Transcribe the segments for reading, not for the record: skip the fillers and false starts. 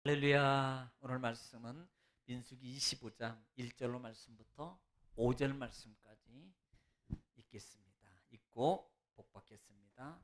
할렐루야. 오늘 말씀은 민수기 25장 1절로 말씀부터 5절 말씀까지 읽겠습니다. 읽고 복받겠습니다.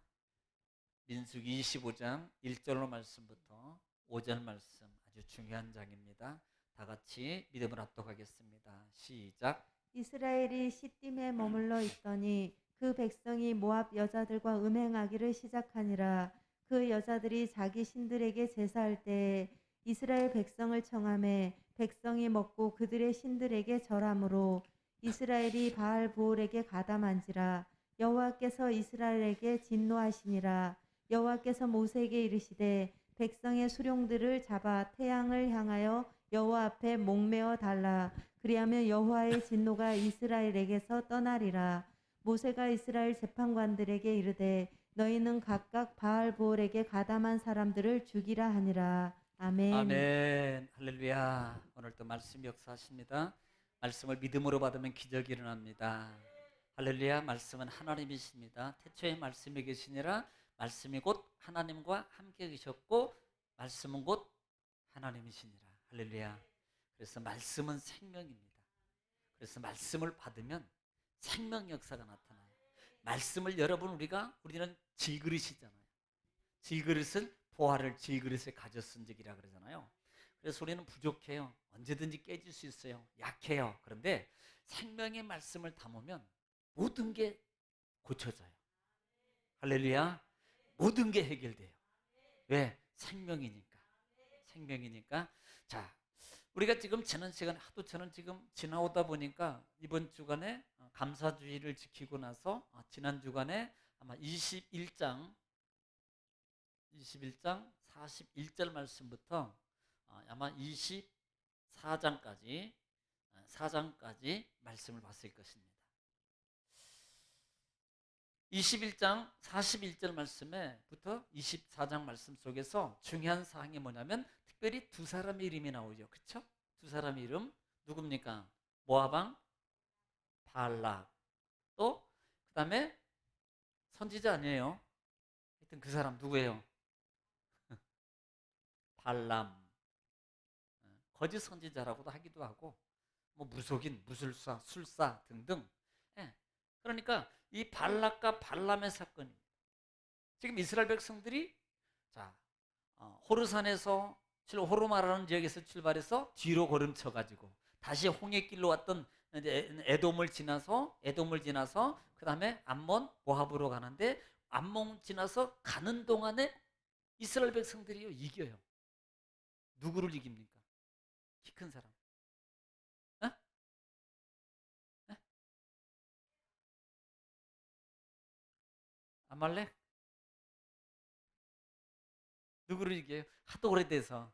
민수기 25장 1절로 말씀부터 5절 말씀, 아주 중요한 장입니다. 다 같이 믿음을 합독하겠습니다. 시작. 이스라엘이 시딤에 머물러 있더니 그 백성이 모압 여자들과 음행하기를 시작하니라. 그 여자들이 자기 신들에게 제사할 때에 이스라엘 백성을 청하매 백성이 먹고 그들의 신들에게 절함으로 이스라엘이 바알 보올에게 가담한지라. 여호와께서 이스라엘에게 진노하시니라. 여호와께서 모세에게 이르시되 백성의 수령들을 잡아 태양을 향하여 여호와 앞에 목매어 달라. 그리하면 여호와의 진노가 이스라엘에게서 떠나리라. 모세가 이스라엘 재판관들에게 이르되 너희는 각각 바알 보올에게 가담한 사람들을 죽이라 하니라. 아멘. 아멘. 할렐루야. 오늘 또 말씀 역사하십니다. 말씀을 믿음으로 받으면 기적이 일어납니다. 할렐루야. 말씀은 하나님이십니다. 태초에 말씀이 계시니라. 말씀이 곧 하나님과 함께 계셨고 말씀은 곧 하나님이시니라. 할렐루야. 그래서 말씀은 생명입니다. 그래서 말씀을 받으면 생명 역사가 나타나요. 말씀을 여러분 우리는 질그릇이잖아요. 질그릇은 보화를 질그릇에 가졌은 적이라 그러잖아요. 그래서 우리는 부족해요. 언제든지 깨질 수 있어요. 약해요. 그런데 생명의 말씀을 담으면 모든 게 고쳐져요. 할렐루야. 모든 게 해결돼요. 왜? 생명이니까. 생명이니까. 자, 우리가 지금 지난 시간에 하도 저는 지금 지나오다 보니까 이번 주간에 감사주의를 지키고 나서 지난 주간에 아마 21장 41절 말씀부터 아마 24장까지 4장까지 말씀을 봤을 것입니다. 21장 41절 말씀에부터 24장 말씀 속에서 중요한 사항이 뭐냐면 특별히 두 사람의 이름이 나오죠. 그렇죠? 두 사람의 이름 누굽니까? 모압 왕 발락, 또 그다음에 선지자 아니에요. 하여튼 그 사람 누구예요? 발람. 거짓 선지자라고도 하기도 하고 뭐 무속인, 무술사, 술사 등등. 예. 그러니까 이 발락과 발람의 사건입니다. 지금 이스라엘 백성들이 자 호르산에서 호르마라는 지역에서 출발해서 뒤로 걸음쳐 가지고 다시 홍해길로 왔던 에돔을 지나서 그 다음에 암몬 모압으로 가는데 암몬 지나서 가는 동안에 이스라엘 백성들이 이겨요. 누구를 이깁니까? 키 큰 사람. 어? 어? 아말렉? 누구를 이겨요? 하도 오래돼서.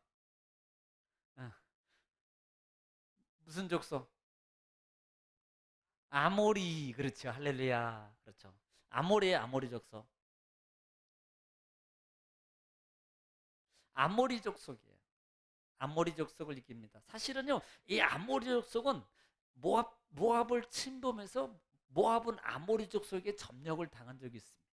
어. 무슨 족속? 아모리. 그렇죠. 할렐루야. 그렇죠. 아모리의 아모리 족속. 아모리 족속이에요. 아모리 족속을 이깁니다. 사실은요, 이 아모리 족속은 모압을 침범해서 모압은 아모리 족속에 점령을 당한 적이 있습니다.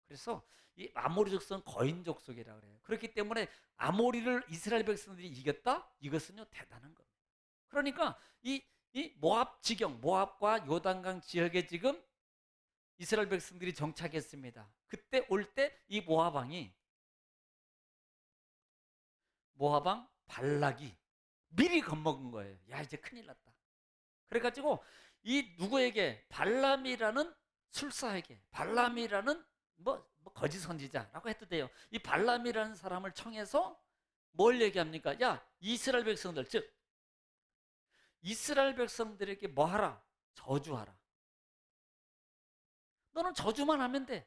그래서 이 아모리 족속은 거인 족속이라고 그래요. 그렇기 때문에 아모리를 이스라엘 백성들이 이겼다? 이것은요 대단한 겁니다. 그러니까 이 모압 지경, 모압과 요단강 지역에 지금 이스라엘 백성들이 정착했습니다. 그때 올 때 이 모압왕 발락이 미리 겁먹은 거예요. 야, 이제 큰일 났다. 그래가지고 이 누구에게, 발람이라는 술사에게, 발람이라는 거짓 선지자라고 해도 돼요. 이 발람이라는 사람을 청해서 뭘 얘기합니까? 야, 이스라엘 백성들, 즉 이스라엘 백성들에게 뭐 하라? 저주하라. 너는 저주만 하면 돼.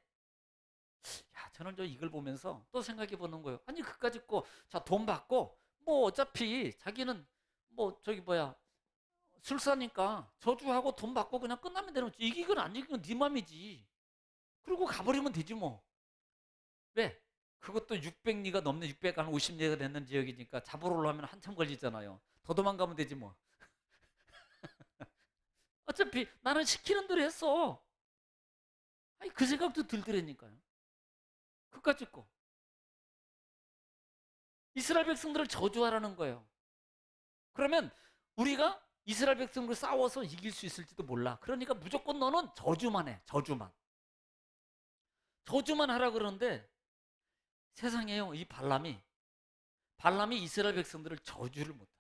야, 저는 이걸 보면서 또 생각해 보는 거예요. 아니, 그까짓 거, 자, 돈 받고, 뭐, 어차피 자기는, 뭐, 술사니까 저주하고 돈 받고 그냥 끝나면 되는 거지. 이기건 안 이기건 네 맘이지. 그리고 가버리면 되지 뭐. 왜? 그것도 600리가 넘는 650리가 되는 지역이니까 잡으러 오려면 한참 걸리잖아요. 더 도망가면 되지 뭐. 어차피 나는 시키는 대로 했어. 아니, 그 생각도 들더라니까요. 그까짓 거. 이스라엘 백성들을 저주하라는 거예요. 그러면 우리가 이스라엘 백성과 싸워서 이길 수 있을지도 몰라. 그러니까 무조건 너는 저주만 해. 저주만. 저주만 하라 그러는데 세상에요. 이 발람이 이스라엘 백성들을 저주를 못해.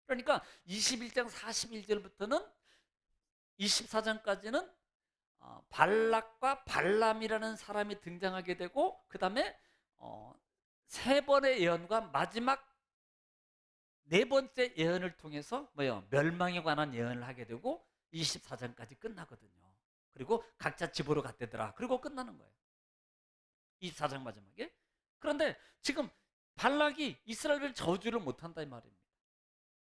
그러니까 21장 41절부터는 24장까지는 발락과 발람이라는 사람이 등장하게 되고, 그 다음에 세 번의 예언과 마지막 네 번째 예언을 통해서 뭐요? 멸망에 관한 예언을 하게 되고 24장까지 끝나거든요. 그리고 각자 집으로 갔대더라. 그리고 끝나는 거예요. 24장 마지막에. 그런데 지금 발락이 이스라엘을 저주를 못한다 이 말입니다.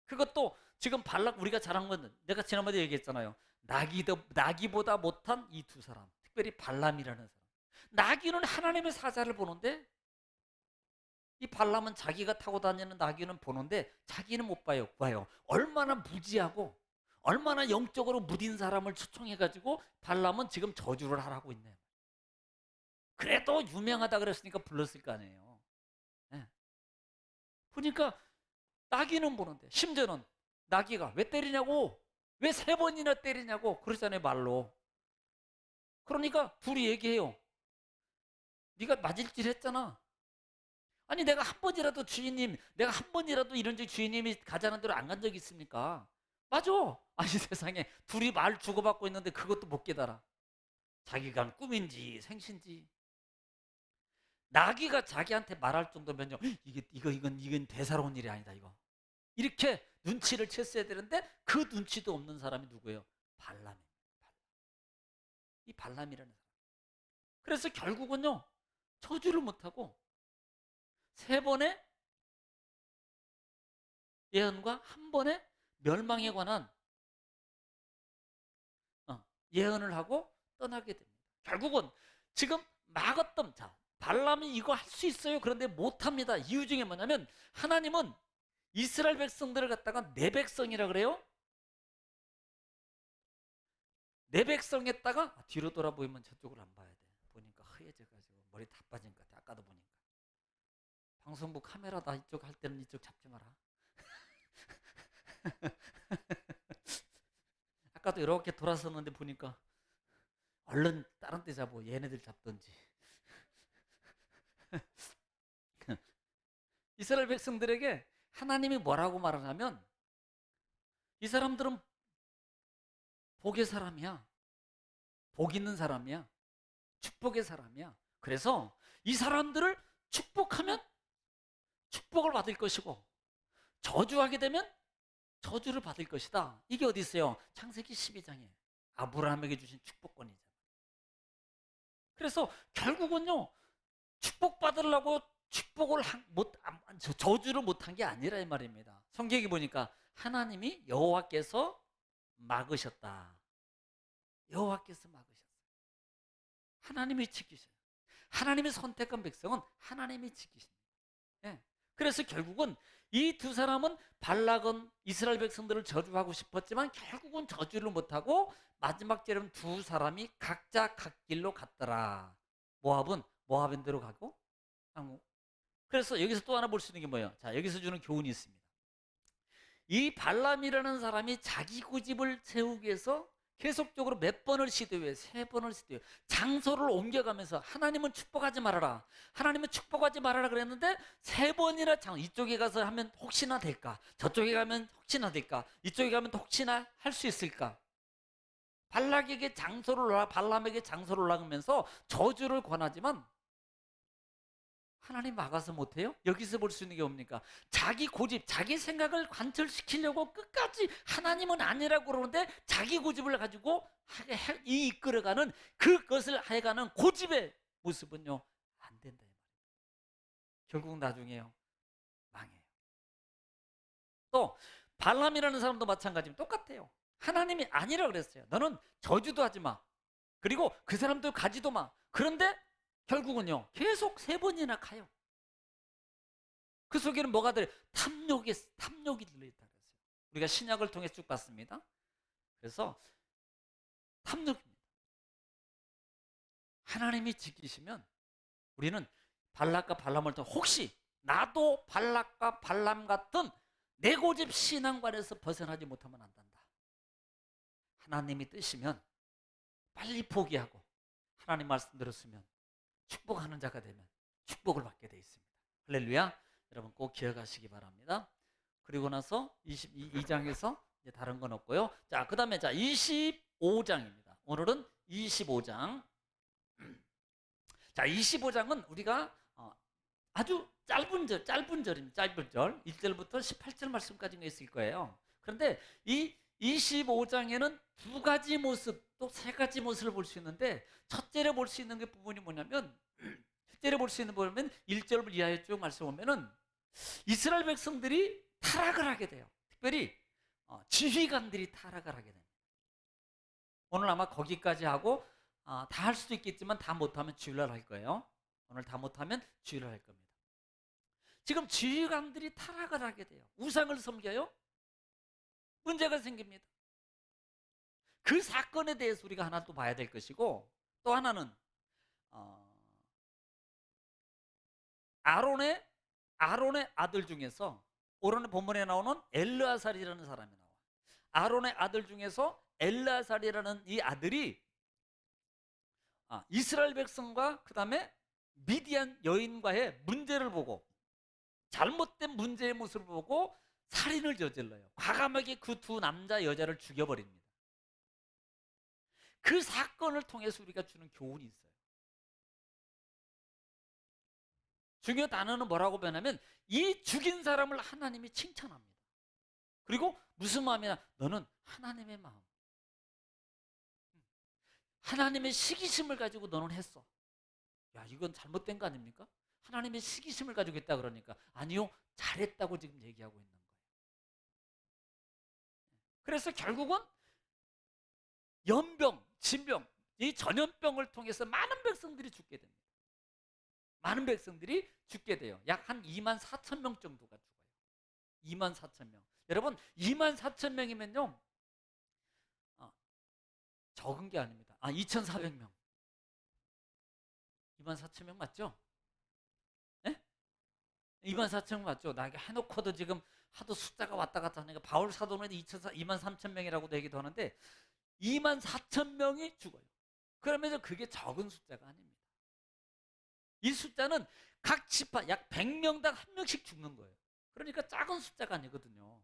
그것도 지금 발락, 우리가 잘한 건 내가 지난번에 얘기했잖아요. 나기보다 못한 이 두 사람, 특별히 발람이라는 사람. 나귀는 하나님의 사자를 보는데 이 발람은 자기가 타고 다니는 나귀는 보는데 자기는 못 봐요. 얼마나 무지하고 얼마나 영적으로 무딘 사람을 초청해가지고 발람은 지금 저주를 하라고 있네요. 그래도 유명하다 그랬으니까 불렀을 거 아니에요. 네. 보니까 나귀는 보는데, 심지어는 나귀가 왜 때리냐고, 왜 세 번이나 때리냐고 그러잖아요, 말로. 그러니까 둘이 얘기해요. 네가 맞을질 했잖아. 아니 내가 한 번이라도 주인님, 내가 한 번이라도 이런 적 주인님이 가자는 대로 안 간 적 있습니까? 맞아. 아니 세상에 둘이 말 주고받고 있는데 그것도 못 깨달아. 자기가 한 꿈인지 생신지. 나귀가 자기한테 말할 정도면요, 이건 대사로운 일이 아니다 이거. 이렇게 눈치를 챘어야 되는데 그 눈치도 없는 사람이 누구예요? 발람입니다. 이 발람이라는 사람. 그래서 결국은요, 저주를 못하고 세 번의 예언과 한 번의 멸망에 관한 예언을 하고 떠나게 됩니다. 결국은 지금 막았던 발람이 이거 할 수 있어요. 그런데 못합니다. 이유 중에 뭐냐면 하나님은 이스라엘 백성들을 갖다가 내 백성이라 그래요. 내 백성에다가 뒤로 돌아보이면 저쪽을 안 봐야 돼. 보니까 허해져가지고 머리 다 빠진 것 같아. 아까도 보니까 방송부 카메라 나 이쪽 할 때는 이쪽 잡지 마라. 아까도 이렇게 돌아섰는데 보니까 얼른 다른 데 잡고 얘네들 잡던지. 이스라엘 백성들에게 하나님이 뭐라고 말하냐면 이 사람들은 복의 사람이야. 복 있는 사람이야. 축복의 사람이야. 그래서 이 사람들을 축복하면 축복을 받을 것이고 저주하게 되면 저주를 받을 것이다. 이게 어디 있어요? 창세기 12장에 아브라함에게 주신 축복권이잖아. 그래서 결국은요, 축복받으려고 저주를 못한 게 아니라 이 말입니다. 성경에 보니까 하나님이 여호와께서 막으셨다. 여호와께서 막으셨어요. 하나님이 지키셔요. 하나님이 선택한 백성은 하나님이 지키십니다. 예. 그래서 결국은 이 두 사람은 발락은 이스라엘 백성들을 저주하고 싶었지만 결국은 저주를 못하고 마지막 때는 두 사람이 각자 각 길로 갔더라. 모압은 모압인대로 가고 그래서 여기서 또 하나 볼 수 있는 게 뭐예요? 자, 여기서 주는 교훈이 있습니다. 이 발람이라는 사람이 자기 고집을 세우기 위해서 계속적으로 몇 번을 시도해요. 세 번을 시도해요. 장소를 옮겨가면서 하나님은 축복하지 말아라. 하나님은 축복하지 말아라 그랬는데 세 번이나 이쪽에 가서 하면 혹시나 될까? 저쪽에 가면 혹시나 될까? 이쪽에 가면 혹시나 할 수 있을까? 발락에게 발람에게 장소를 올라가면서 저주를 권하지만 하나님 막아서 못해요? 여기서 볼 수 있는 게 뭡니까? 자기 고집, 자기 생각을 관철시키려고 끝까지 하나님은 아니라고 그러는데 자기 고집을 가지고 이끌어가는 그것을 해가는 고집의 모습은요, 안 된다. 결국 나중에요, 망해요. 또 발람이라는 사람도 마찬가지입니다. 똑같아요. 하나님이 아니라 그랬어요. 너는 저주도 하지 마. 그리고 그 사람도 가지도 마. 그런데 결국은요, 계속 세 번이나 가요. 그 속에는 뭐가 들어요? 탐욕이 들어있다 그랬어요. 우리가 신약을 통해 쭉 봤습니다. 그래서 탐욕입니다. 하나님이 지키시면 우리는 발락과 발람을 통해 혹시 나도 발락과 발람 같은 내고집 신앙관에서 벗어나지 못하면 안 된다. 하나님이 뜻이면 빨리 포기하고 하나님 말씀 들었으면 축복하는 자가 되면 축복을 받게 돼 있습니다. 할렐루야. 여러분 꼭 기억하시기 바랍니다. 그리고 나서 22장에서 이제 다른 건 없고요. 자, 그다음에 자 25장입니다. 오늘은 25장. 자, 25장은 우리가 아주 짧은 절입니다. 짧은 절. 1절부터 18절 말씀까지가 있을 거예요. 그런데 이 25장에는 두 가지 모습, 또 세 가지 모습을 볼 수 있는데, 첫째로 볼 수 있는 게 부분이 뭐냐면, 첫째로 볼 수 있는 부분은 1절 이하에 쭉 말씀 보면은 이스라엘 백성들이 타락을 하게 돼요. 특별히 지휘관들이 타락을 하게 됩니다. 오늘 아마 거기까지 하고 다 할 수도 있겠지만 다 못하면 주일날 할 거예요. 오늘 다 못하면 주일날 할 겁니다. 지금 지휘관들이 타락을 하게 돼요. 우상을 섬겨요. 문제가 생깁니다. 그 사건에 대해서 우리가 하나 또 봐야 될 것이고, 또 하나는 아론의 아들 중에서 오늘 본문에 나오는 엘르아살이라는 사람이 나와요. 아론의 아들 중에서 엘르아살이라는 이 아들이 이스라엘 백성과 그 다음에 미디안 여인과의 문제를 보고, 잘못된 문제의 모습을 보고 살인을 저질러요. 과감하게 그 두 남자 여자를 죽여버립니다. 그 사건을 통해서 우리가 주는 교훈이 있어요. 중요 단어는 뭐라고 변하면 이 죽인 사람을 하나님이 칭찬합니다. 그리고 무슨 마음이냐? 너는 하나님의 마음, 하나님의 시기심을 가지고 너는 했어. 야, 이건 잘못된 거 아닙니까? 하나님의 시기심을 가지고 했다 그러니까 아니요, 잘했다고 지금 얘기하고 있는 거예요. 그래서 결국은 연병, 진병, 이 전염병을 통해서 많은 백성들이 죽게 됩니다. 많은 백성들이 죽게 돼요. 약 한 2만 4천 명 정도가 죽어요. 2만 4천 명. 여러분 2만 4천 명이면요 적은 게 아닙니다. 2,400명. 2만 4천 명 맞죠? 네? 2만 4천 명 맞죠? 나 이게 해놓고도 지금 하도 숫자가 왔다 갔다 하니까 바울 사도는 2만 3천 명이라고도 얘기도 하는데 2만 4천 명이 죽어요. 그러면서 그게 적은 숫자가 아닙니다. 이 숫자는 각 지파 약 100명당 한 명씩 죽는 거예요. 그러니까 작은 숫자가 아니거든요.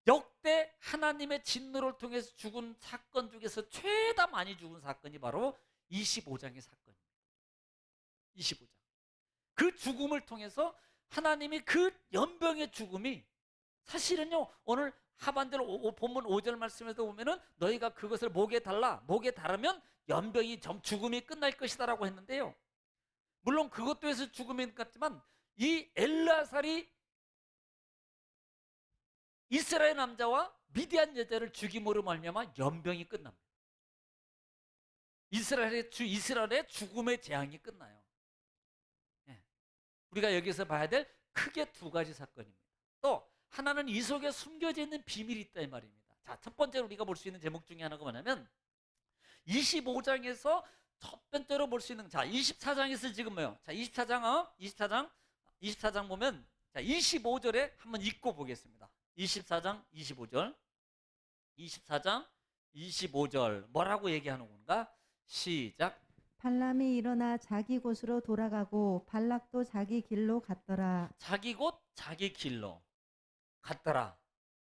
역대 하나님의 진노를 통해서 죽은 사건 중에서 최다 많이 죽은 사건이 바로 25장의 사건입니다. 25장. 그 죽음을 통해서 하나님이 그 연병의 죽음이 사실은요, 오늘 하반절 본문 5절 말씀에서 보면은 너희가 그것을 목에 달라, 목에 달으면 연병이 죽음이 끝날 것이다라고 했는데요. 물론 그것도 해서 죽음이 같지만 이 엘르아살이 이스라엘 남자와 미디안 여자를 죽임으로 말미암아 연병이 끝납니다. 이스라엘의 죽음의 재앙이 끝나요. 예. 우리가 여기서 봐야 될 크게 두 가지 사건입니다. 또 하나는 이 속에 숨겨져 있는 비밀이 있다 이 말입니다. 자, 첫 번째로 우리가 볼 수 있는 제목 중에 하나가 뭐냐면 25장에서 첫 번째로 볼 수 있는, 자 24장에서 지금 뭐요? 자 24장 보면 자 25절에 한번 읽고 보겠습니다. 24장 25절 24장 25절 뭐라고 얘기하는 건가? 시작. 발람이 일어나 자기 곳으로 돌아가고 발락도 자기 길로 갔더라. 자기 곳 자기 길로 갔더라.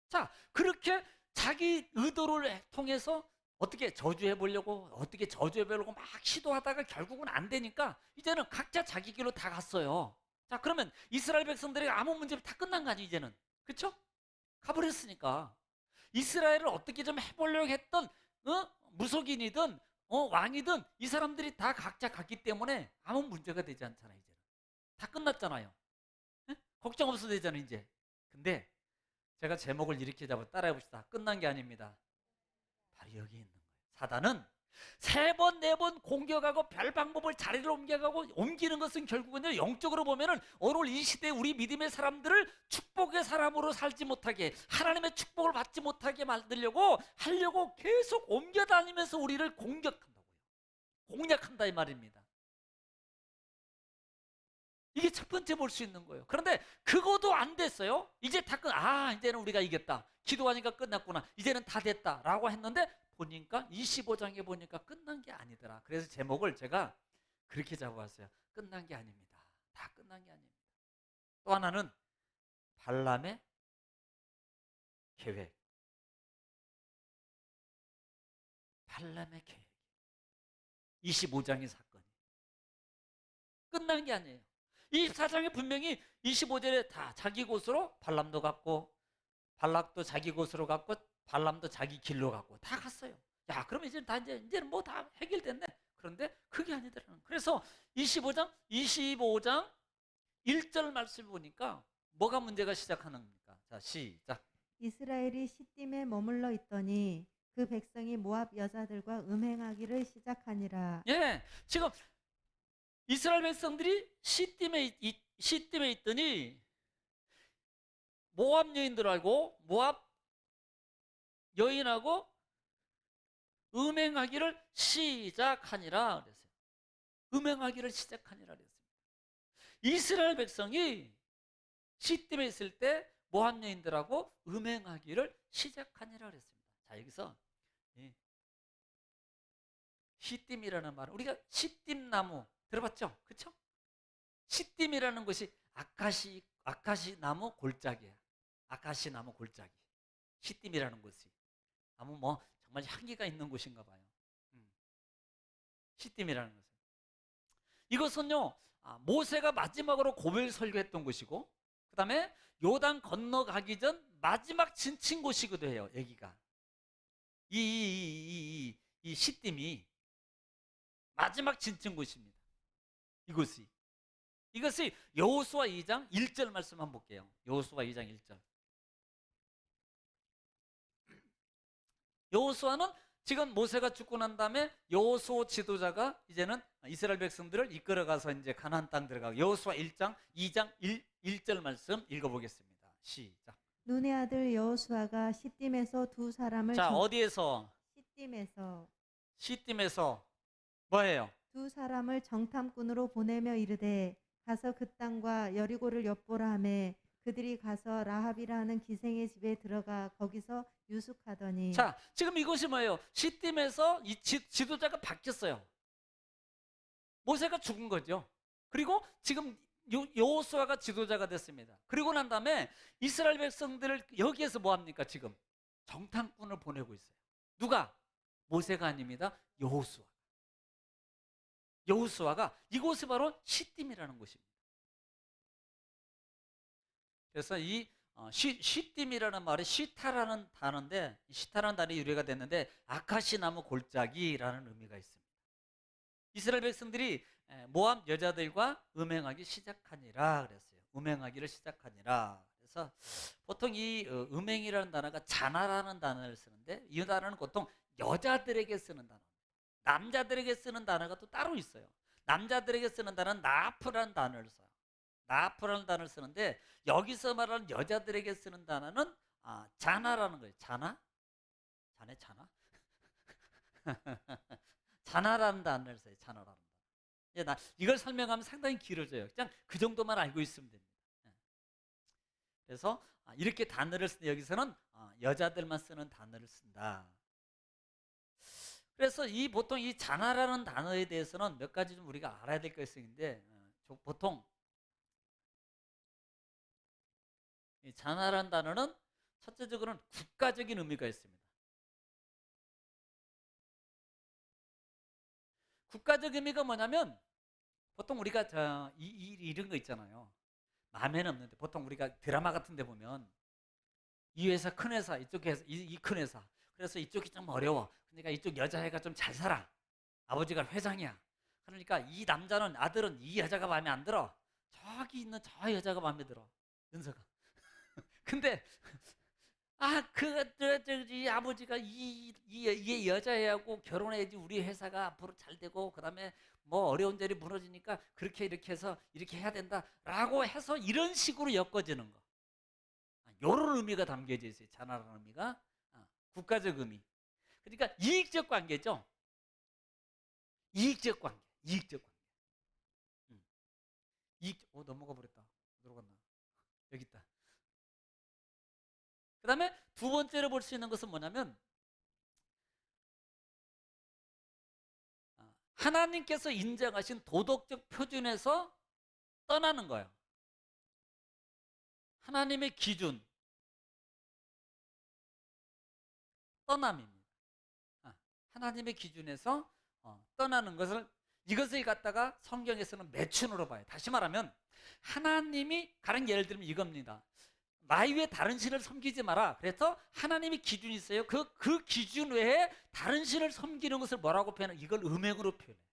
자, 그렇게 자기 의도를 통해서 어떻게 저주해 보려고 막 시도하다가 결국은 안 되니까 이제는 각자 자기 길로 다 갔어요. 자, 그러면 이스라엘 백성들이 아무 문제 다 끝난 거 아니에요, 이제는. 그렇죠? 가버렸으니까 이스라엘을 어떻게 좀 해보려고 했던 무속인이든 왕이든 이 사람들이 다 각자 갔기 때문에 아무 문제가 되지 않잖아요. 이제는 다 끝났잖아요. 네? 걱정 없어도 되잖아요 이제. 근데 제가 제목을 이렇게 잡아 따라해 봅시다. 끝난 게 아닙니다. 바로 여기 있는 거예요. 사단은 3번, 4번 공격하고 별 방법을 자리를 옮기는 것은 결국은요, 영적으로 보면은 오늘 이 시대에 우리 믿음의 사람들을 축복의 사람으로 살지 못하게, 하나님의 축복을 받지 못하게 만들려고 하려고 계속 옮겨 다니면서 우리를 공격한다고요. 공략한다 이 말입니다. 이게 첫 번째 볼 수 있는 거예요. 그런데 그거도 안 됐어요. 이제 이제는 우리가 이겼다. 기도하니까 끝났구나. 이제는 다 됐다라고 했는데 보니까 25장에 보니까 끝난 게 아니더라. 그래서 제목을 제가 그렇게 잡아왔어요. 끝난 게 아닙니다. 다 끝난 게 아닙니다. 또 하나는 발람의 계획. 발람의 계획. 25장의 사건이 끝난 게 아니에요. 24장에 분명히 25절에 다 자기 곳으로 발람도 갔고 발락도 자기 곳으로 갔고 발람도 자기 길로 갔고 다 갔어요. 야, 그러면 이제는 뭐 다 해결됐네. 그런데 그게 아니더라는. 그래서 25장 1절 말씀 보니까 뭐가 문제가 시작하는 겁니까? 자, 시작. 이스라엘이 시딤에 머물러 있더니 그 백성이 모압 여자들과 음행하기를 시작하니라. 예, 지금 이스라엘 백성들이 시딤에 있더니 모압 여인들하고 모압 여인하고 음행하기를 시작하니라 그랬어요. 음행하기를 시작하니라 그랬습니다. 이스라엘 백성이 시딤에 있을 때 모압 여인들하고 음행하기를 시작하니라 그랬습니다. 자, 여기서 시딤이라는 말은 우리가 시딤나무 들어봤죠? 그렇죠? 시딤이라는 것이 아카시 나무 골짜기야. 아카시 나무 골짜기. 시딤이라는 것이 아무 뭐 정말 향기가 있는 곳인가 봐요. 시딤이라는 것은 이것은요 모세가 마지막으로 고별 설교했던 곳이고 그 다음에 요단 건너가기 전 마지막 지친 곳이기도 해요. 여기가 이 시딤이 마지막 지친 곳입니다. 이것이 여호수아 2장 1절 말씀 한번 볼게요. 여호수아 2장 1절. 여호수아는 지금 모세가 죽고 난 다음에 여호수아 지도자가 이제는 이스라엘 백성들을 이끌어가서 이제 가나안 땅 들어가고 여호수아 1장 2장 1절 말씀 읽어보겠습니다. 시작. 눈의 아들 여호수아가 시딤에서 두 사람을 자, 어디에서? 시딤에서 뭐예요? 두 사람을 정탐꾼으로 보내며 이르되 가서 그 땅과 여리고를 엿보라 하매 그들이 가서 라합이라 하는 기생의 집에 들어가 거기서 유숙하더니. 자, 지금 이것이 뭐예요? 시딤에서 이 지도자가 바뀌었어요. 모세가 죽은 거죠. 그리고 지금 여호수아가 지도자가 됐습니다. 그리고 난 다음에 이스라엘 백성들을 여기에서 뭐 합니까? 지금 정탐꾼을 보내고 있어요. 누가? 모세가 아닙니다. 여호수아가 이곳이 바로 시딤이라는 곳입니다. 그래서 이 시딤이라는 말이 시타라는 단어인데 시타라는 단어의 유래가 됐는데 아카시 나무 골짜기라는 의미가 있습니다. 이스라엘 백성들이 모압 여자들과 음행하기 시작하니라 그랬어요. 음행하기를 시작하니라. 그래서 보통 이 음행이라는 단어가 자나라는 단어를 쓰는데 이 단어는 보통 여자들에게 쓰는 단어. 남자들에게 쓰는 단어가 또 따로 있어요. 남자들에게 쓰는 단어는 나프라는 단어를 써요. 나프라는 단어를 쓰는데 여기서 말하는 여자들에게 쓰는 단어는 자나라는 거예요. 자나? 자나라는 단어를 써요. 자나라는 단어. 이걸 설명하면 상당히 길어져요. 그냥 그 정도만 알고 있으면 됩니다. 그래서 이렇게 단어를 쓰는데 여기서는 여자들만 쓰는 단어를 쓴다. 그래서 보통 이 자나라는 단어에 대해서는 몇 가지 좀 우리가 알아야 될 것이 있는데 보통 이 자나라는 단어는 첫째적으로는 국가적인 의미가 있습니다. 국가적 의미가 뭐냐면 보통 우리가 이런 거 있잖아요. 마음에는 없는데 보통 우리가 드라마 같은 데 보면 이 회사 큰 회사 이쪽 회사 이 큰 회사 그래서 이쪽이 좀 어려워. 그러니까 이쪽 여자애가 좀 잘 살아. 아버지가 회장이야. 그러니까 이 남자는 아들은 이 여자가 마음에 안 들어. 저기 있는 저 여자가 마음에 들어. 은서가. 근데 이 아버지가 이 여자애하고 결혼해야지 우리 회사가 앞으로 잘 되고 그다음에 뭐 어려운 자리 무너지니까 그렇게 이렇게 해서 이렇게 해야 된다라고 해서 이런 식으로 엮어지는 거. 이런 의미가 담겨져 있어요. 자나라는 의미가 국가적 의미. 그러니까 이익적 관계죠. 이익적 관계. 넘어가 버렸다. 어디로 갔나? 여기 있다. 그 다음에 두 번째로 볼 수 있는 것은 뭐냐면 하나님께서 인정하신 도덕적 표준에서 떠나는 거예요. 하나님의 기준, 떠남입니다. 하나님의 기준에서 떠나는 이것을 갖다가 성경에서는 매춘으로 봐요. 다시 말하면 하나님이 가령 예를 들면 이겁니다. 나 이외에 다른 신을 섬기지 마라. 그래서 하나님의 기준이 있어요. 그 기준 외에 다른 신을 섬기는 것을 뭐라고 표현해요? 이걸 음행으로 표현해요.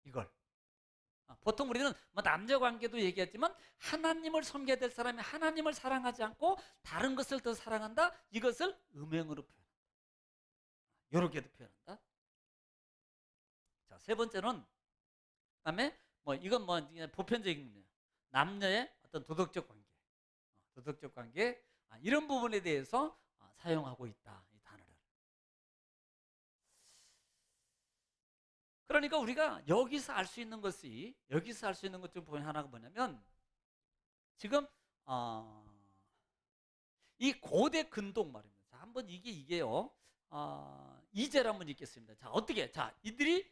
이걸. 보통 우리는 뭐 남녀 관계도 얘기했지만 하나님을 섬겨야 될 사람이 하나님을 사랑하지 않고 다른 것을 더 사랑한다. 이것을 음행으로 표현한다. 이렇게도 표현한다. 자, 세 번째는 그다음에 이건 그냥 보편적인 거예요. 남녀의 어떤 도덕적 관계, 이런 부분에 대해서 사용하고 있다, 이 단어를. 그러니까 우리가 여기서 알 수 있는 것 중 보면 하나가 뭐냐면 지금 이 고대 근동 말입니다. 자, 한번 이게요. 2절 한번 읽겠습니다. 자, 어떻게? 자, 이들이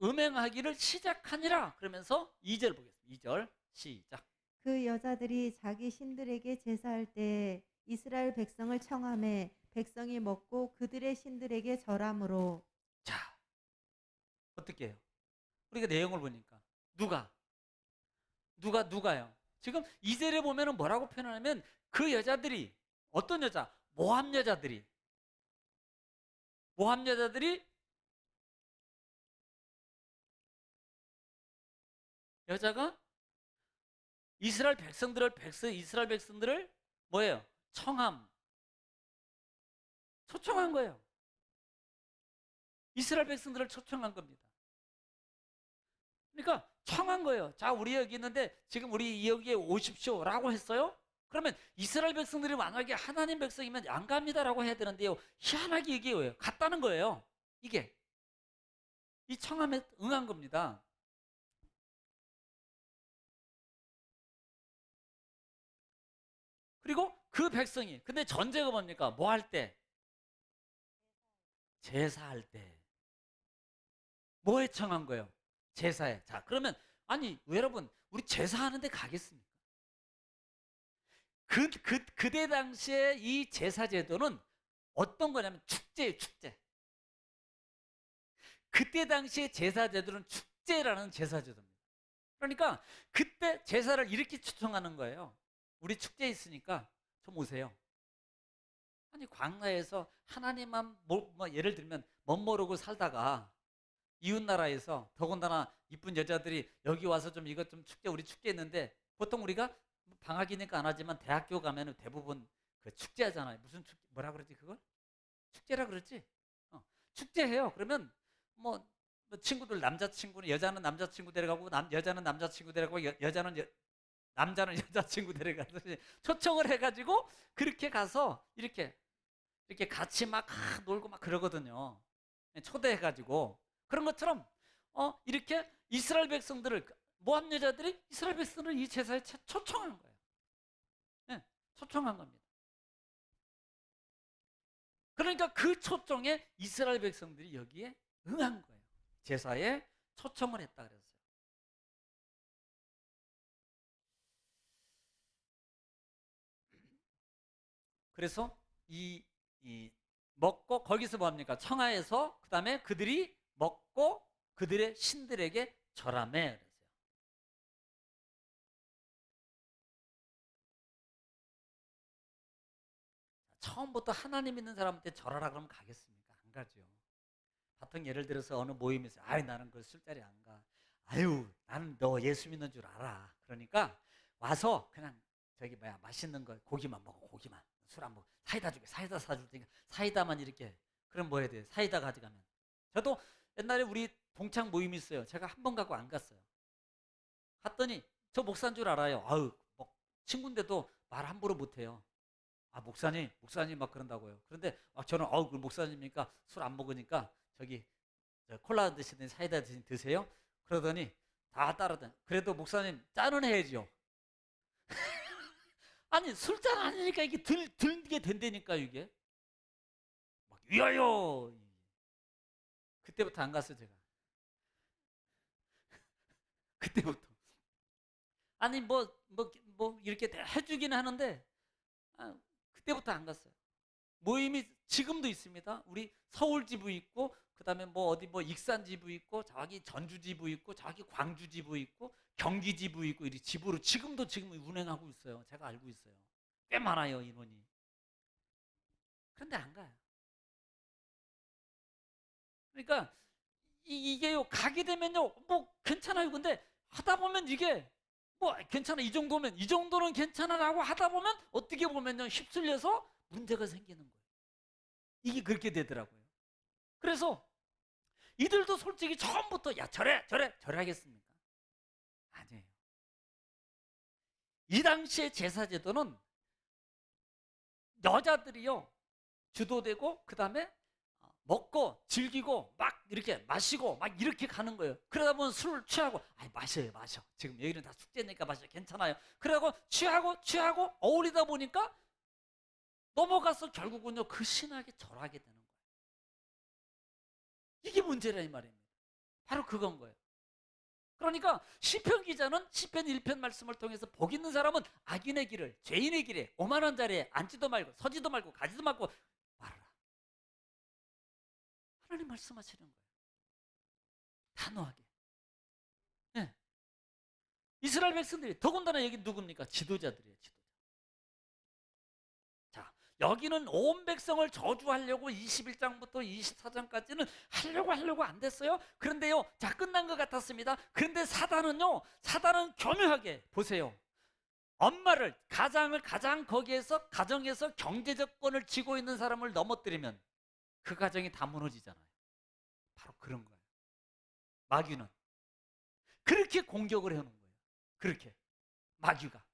음행하기를 시작하니라. 그러면서 2절 보겠습니다. 2절 시작. 그 여자들이 자기 신들에게 제사할 때 이스라엘 백성을 청함해 백성이 먹고 그들의 신들에게 절함으로. 자, 어떻게 해요? 우리가 내용을 보니까 누가요? 지금 2절에 보면은 뭐라고 표현하냐면 그 여자들이 어떤 여자? 모함 여자들이 여자가 이스라엘 백성들을 뭐예요? 초청한 거예요. 이스라엘 백성들을 초청한 겁니다. 그러니까 청한 거예요. 자, 우리 여기 있는데 지금 우리 여기에 오십시오라고 했어요. 그러면 이스라엘 백성들이 만약에 하나님 백성이면 안 갑니다라고 해야 되는데요. 희한하게 이게 왜요? 갔다는 거예요. 이게 이 청함에 응한 겁니다. 그리고 그 백성이 근데 전제가 뭡니까? 뭐 할 때? 제사할 때. 뭐에 청한 거예요? 제사에. 자, 그러면 아니 여러분 우리 제사하는데 가겠습니까? 그때 당시에 이 제사 제도는 어떤 거냐면 축제예요, 축제. 그때 당시에 제사 제도는 축제라는 제사 제도입니다. 그러니까 그때 제사를 이렇게 초청하는 거예요. 우리 축제 있으니까 좀 오세요. 아니 광야에서 하나님만 예를 들면 멋모르고 살다가 이웃 나라에서 더군다나 이쁜 여자들이 여기 와서 좀 이것 좀 축제 우리 축제 있는데 보통 우리가 방학이니까 안 하지만 대학교 가면은 대부분 그 축제 하잖아요. 무슨 축제 뭐라 그러지 그걸? 축제라 그러지? 축제해요. 그러면 뭐 친구들 남자친구는 여자는 남자친구 데려가고 여자는 남자친구 데려가고 남자는 여자친구 데려가서 초청을 해가지고 그렇게 가서 이렇게 같이 막 놀고 막 그러거든요. 초대해가지고 그런 것처럼 이렇게 이스라엘 백성들을 모함 여자들이 이스라엘 백성을 이 제사에 초청한 거예요. 네, 초청한 겁니다. 그러니까 그 초청에 이스라엘 백성들이 여기에 응한 거예요. 제사에 초청을 했다 그랬어요. 그래서 이 먹고 거기서 뭡니까? 청하에서 그 다음에 그들이 먹고 그들의 신들에게 절하매 그랬어요. 처음부터 하나님 있는 사람한테 절하라 그러면 가겠습니까? 안 가죠. 보통 예를 들어서 어느 모임에서 아유 나는 그 술자리 안 가. 아유 나는 너 예수 믿는 줄 알아. 그러니까 와서 그냥 저기 맛있는 거 고기만 먹어 고기만. 술 안 먹어. 사이다 줄게. 사이다 사줄 테니까 사이다만 이렇게. 그럼 뭐 해야 돼? 사이다 가져가면. 저도 옛날에 우리 동창 모임이 있어요. 제가 한 번 가고 안 갔어요. 갔더니 저 목사인 줄 알아요. 아유 친구인데도 말 함부로 못해요. 목사님 막 그런다고요. 그런데 저는 그 목사님이니까 술 안 먹으니까 저기 콜라 드시든 사이다 드세요. 그러더니 다 따르다. 그래도 목사님 짠은 해야죠. 아니 술잔 아니니까 이게 들게 된다니까 이게. 막 위하여. 그때부터 안 갔어요 제가. 그때부터. 아니 뭐 이렇게 해주긴 하는데 그때부터 안 갔어요. 모임이 지금도 있습니다. 우리 서울 지부 있고 그다음에 뭐 어디 뭐 익산 지부 있고 저기 전주 지부 있고 저기 광주 지부 있고 경기 지부 있고 이 지부로 지금 운행하고 있어요. 제가 알고 있어요. 꽤 많아요 인원이. 그런데 안 가요. 그러니까 이게요 가게 되면요 뭐 괜찮아요. 근데 하다 보면 이게 뭐 괜찮아 이 정도는 괜찮아라고 하다 보면 어떻게 보면요 휩쓸려서 문제가 생기는 거예요. 이게 그렇게 되더라고요. 그래서 이들도 솔직히 처음부터 야 저래 하겠습니까? 아니에요. 이 당시의 제사제도는 여자들이요 주도되고 그 다음에 먹고 즐기고 막 이렇게 마시고 막 이렇게 가는 거예요. 그러다 보면 술 취하고 마셔요 마셔. 지금 여기는 다 숙제니까 마셔 괜찮아요. 그러고 취하고 어울리다 보니까 넘어가서 결국은요 그 신학에 절하게 되는 거예요. 이게 문제라 이 말입니다. 바로 그건 거예요. 그러니까 시편 기자는 시편 1편 말씀을 통해서 복 있는 사람은 악인의 길을 죄인의 길에 오만한 자리에 앉지도 말고 서지도 말고 가지도 말고 말아라. 하나님 말씀하시는 거예요. 단호하게. 네. 이스라엘 백성들이 더군다나 여기 누굽니까? 지도자들이에요. 지도자. 자, 여기는 온 백성을 저주하려고 21장부터 24장까지는 하려고 안 됐어요. 그런데요, 자 끝난 것 같았습니다. 그런데 사단은 교묘하게 보세요. 엄마를 가장 거기에서 가정에서 경제적권을 쥐고 있는 사람을 넘어뜨리면 그 가정이 다 무너지잖아요. 바로 그런 거예요. 마귀는 그렇게 공격을 해오는 거예요. 그렇게 마귀가.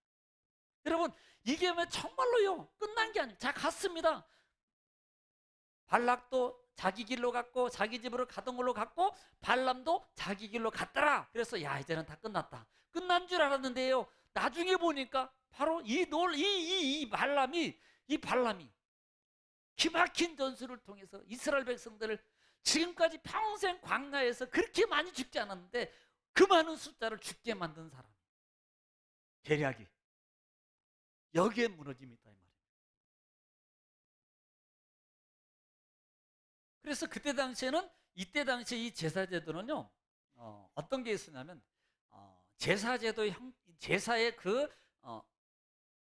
여러분 이게 왜 정말로요 끝난 게 아니에요. 자 갔습니다. 발락도 자기 길로 갔고 자기 집으로 가던 걸로 갔고 발람도 자기 길로 갔더라. 그래서 야 이제는 다 끝난 줄 알았는데요. 나중에 보니까 바로 이 발람이 기막힌 전술을 통해서 이스라엘 백성들을 지금까지 평생 광야에서 그렇게 많이 죽지 않았는데 그 많은 숫자를 죽게 만든 사람 계략이 여기에 무너짐이 있다 이 말이에요. 그래서 이때 당시에 이 제사제도는요 어떤 게 있었냐면 제사의 그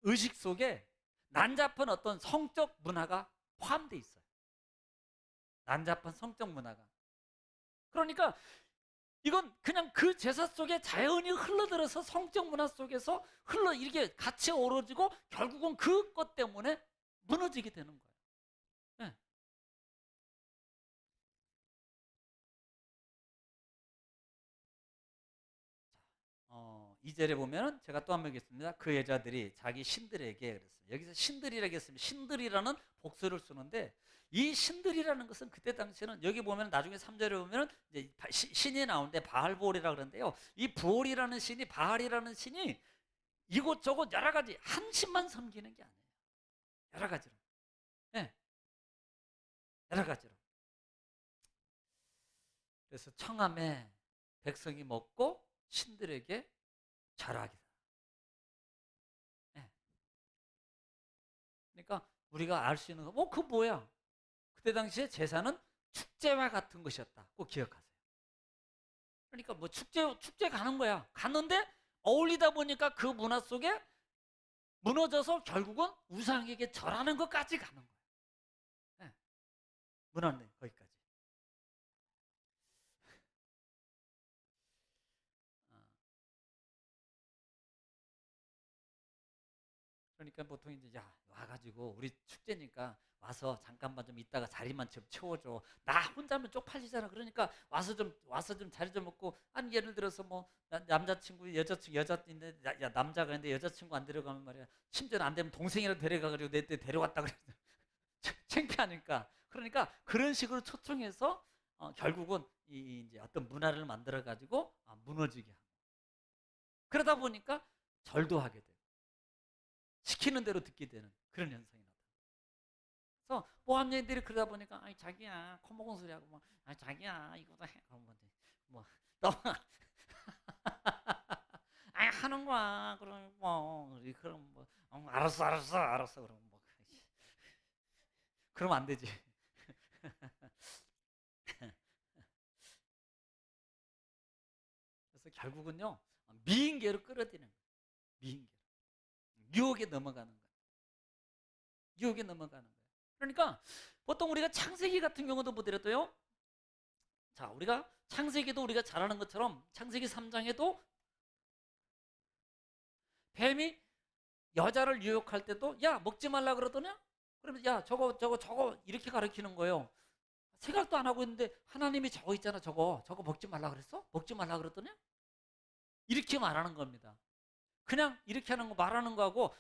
의식 속에 난잡한 어떤 성적 문화가 포함되어 있어요. 난잡한 성적 문화가. 그러니까 이건 그냥 그 제사 속에 자연히 흘러들어서 성적 문화 속에서 이렇게 같이 어우러지고 결국은 그것 때문에 무너지게 되는 거예요. 네. 2절에 보면 제가 또 한 번 읽겠습니다. 그 여자들이 자기 신들에게 그랬어요. 여기서 신들이라고 했습니다. 신들이라는 복수를 쓰는데 이 신들이라는 것은 그때 당시에는 여기 보면 나중에 3절에 보면 이제 신이 나오는데 바알보올이라 그러는데요. 이 부올이라는 신이 바알이라는 신이 이곳저곳 여러 가지 한 신만 섬기는 게 아니에요. 여러 가지로. 네. 여러 가지로. 그래서 청함에 백성이 먹고 신들에게 절하기다. 네. 그러니까 우리가 알 수 있는 거, 그 뭐야? 그때 당시에 제사는 축제와 같은 것이었다. 꼭 기억하세요. 그러니까 뭐 축제 가는 거야. 갔는데 어울리다 보니까 그 문화 속에 무너져서 결국은 우상에게 절하는 것까지 가는 거예요. 네. 문화는 거기까지. 그러니까 보통 이제 야 와가지고 우리 축제니까 와서 잠깐만 좀 있다가 자리만 좀 채워줘. 나 혼자면 쪽팔리잖아. 그러니까 와서 좀 자리 좀 먹고 아니 예를 들어서 뭐 남자친구 여자인데 남자가 있는데 여자친구 안 데려가면 말이야. 심지어 안 되면 동생이라도 데려가가지고 내 때 데려왔다 그래. 창피하니까. 그러니까 그런 식으로 초청해서 결국은 이제 어떤 문화를 만들어 가지고 무너지게 하고. 그러다 보니까 절도 하게 돼요. 시키는 대로 듣게 되는 그런 현상이 나타나요. 그래서 모함 여인들이 그러다 보니까 아이 자기야 커먹은 소리 하고 뭐 아 자기야 이거도 해 그러면 뭐너 아이 하는 거야 그럼 뭐 그럼 뭐 알았어 그럼 뭐 그러면 안 되지. 그래서 결국은요 미인계로 끌어들이는 거예요. 미인계 유혹에 넘어가는 거예요. 유혹에 넘어가는 거예요. 그러니까 보통 우리가 창세기 같은 경우도 보더라도요. 자, 우리가 창세기도 우리가 잘 아는 것처럼 창세기 3장에도 뱀이 여자를 유혹할 때도 야 먹지 말라 그러더냐? 그러면 야 저거 이렇게 가르치는 거예요. 생각도 안 하고 있는데 하나님이 저거 있잖아 저거 먹지 말라 그랬어? 먹지 말라 그러더냐? 이렇게 말하는 겁니다. 그냥 이렇게 하는 거 말하는 거하고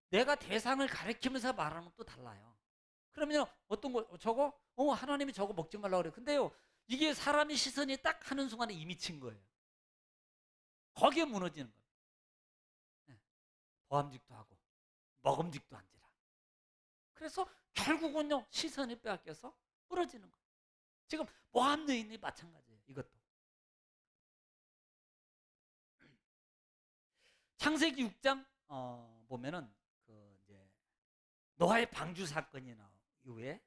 내가 대상을 가리키면서 말하는 것도 달라요. 그러면 어떤 거 저거 하나님이 저거 먹지 말라 그래. 근데요 이게 사람의 시선이 딱 하는 순간에 이미 친 거예요. 거기에 무너지는 거예요. 네. 보암직도 하고 먹음직도 한지라. 그래서 결국은요 시선이 빼앗겨서 부러지는 거예요. 지금 모함 여인이 마찬가지예요. 이것도 창세기 6장 보면은 그 이제 노아의 방주 사건이 나온 이후에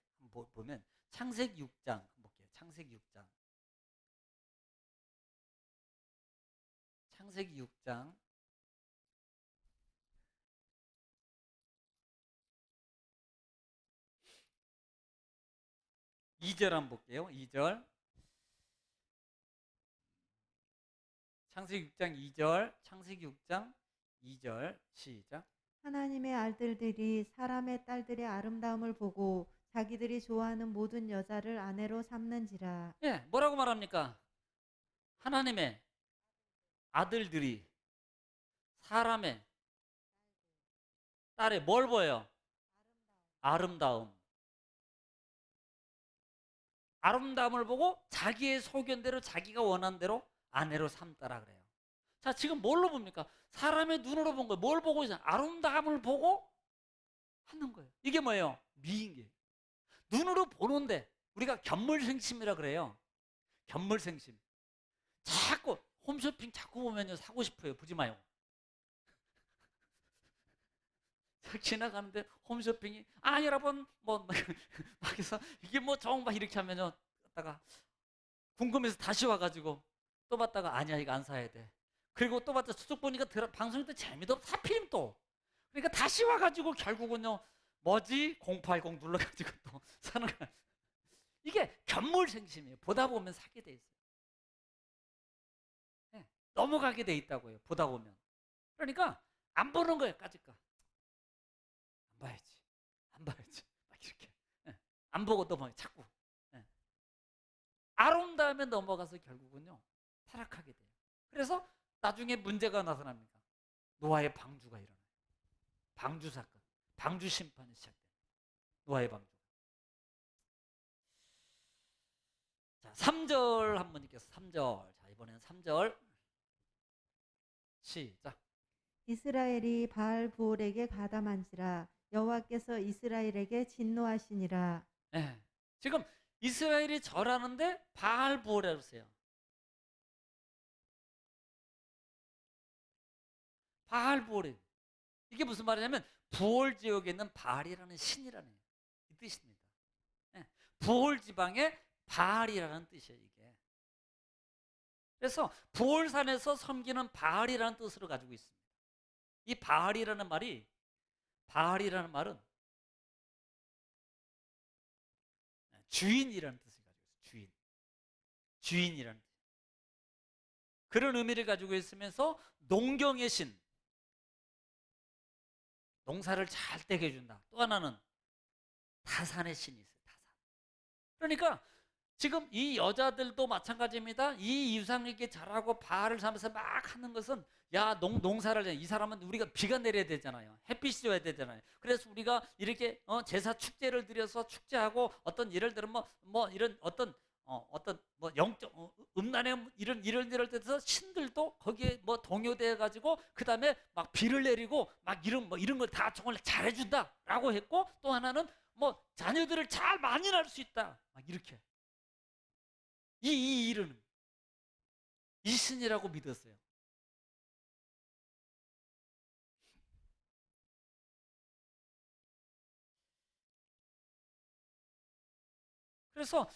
보면 창세기 6장 볼게요. 창세기 6장 2절 한번 볼게요. 2절 창세기 6장 2절 창세기 6장 2절 시작. 하나님의 아들들이 사람의 딸들의 아름다움을 보고 자기들이 좋아하는 모든 여자를 아내로 삼는지라. 예, 뭐라고 말합니까? 하나님의 아들들이 사람의 딸의 뭘 보여요? 아름다움을 보고 자기의 소견대로 자기가 원한 대로 아내로 삼더라 그래요. 자, 지금 뭘로 봅니까? 사람의 눈으로 본 거예요. 뭘 보고 있어요? 아름다움을 보고 하는 거예요. 이게 뭐예요? 미인계. 눈으로 보는데 우리가 견물생심이라 그래요. 견물생심. 자꾸 홈쇼핑 자꾸 보면요 사고 싶어요. 보지 마요. 지나가는데 홈쇼핑이 여러분 막 해서 이게 뭐 정말 이렇게 하면요 갔다가 궁금해서 다시 와가지고 또 봤다가 아니야 이거 안 사야 돼. 그리고 또 봤다 쭉 보니까 방송이 또 재미도 없어. 하필이면 또 그러니까 다시 와가지고 결국은요 뭐지 080 눌러가지고 또 사는 거야. 이게 견물생심이에요. 보다 보면 사게 돼 있어요. 네, 넘어가게 돼 있다고요. 보다 보면. 그러니까 안 보는 거예요. 까짓거 안 봐야지 막 이렇게. 네, 안 보고 또 막 자꾸. 네. 아름다움에 넘어가서 결국은요 타락하게 돼요. 그래서 나중에 문제가 나타납니다. 노아의 방주가 일어나요. 방주 사건, 방주 심판이 시작됩니다. 노아의 방주. 자, 3절 한번 읽겠습니다. 3절. 자, 이번에는 3절. 시작. 이스라엘이 바알 부올에게 가담한지라 여호와께서 이스라엘에게 진노하시니라. 네. 지금 이스라엘이 절하는데 바알 부올이라고 했어요. 바알 부올. 이게 무슨 말이냐면 부올 지역에 있는 바알이라는 신이라는 이 뜻입니다. 네. 부올 지방의 바알이라는 뜻이에요, 이게. 그래서 부올산에서 섬기는 바알이라는 뜻으로 가지고 있습니다. 이 바알이라는 말은 주인이라는 뜻을 가지고 있어요. 주인이라는 뜻. 그런 의미를 가지고 있으면서 농경의 신, 농사를 잘 떼게 해준다. 또 하나는 타산의 신이 있어요. 타산. 그러니까 지금 이 여자들도 마찬가지입니다. 이 이상에게 잘하고 바알을 삼아서 막 하는 것은 농사를 이 사람은 우리가 비가 내려야 되잖아요. 햇빛이 와야 되잖아요. 그래서 우리가 이렇게 제사 축제를 드려서 축제하고 어떤 예를 들면 뭐 이런 어떤 어떤 뭐 영적 음란의 이런 데서 신들도 거기에 뭐 동요돼 가지고 그다음에 막 비를 내리고 막 이런 걸 다 정말 잘해준다라고 했고, 또 하나는 뭐 자녀들을 잘 만연할 수 있다 막 이렇게 이 일은 이 신이라고 믿었어요. 그래서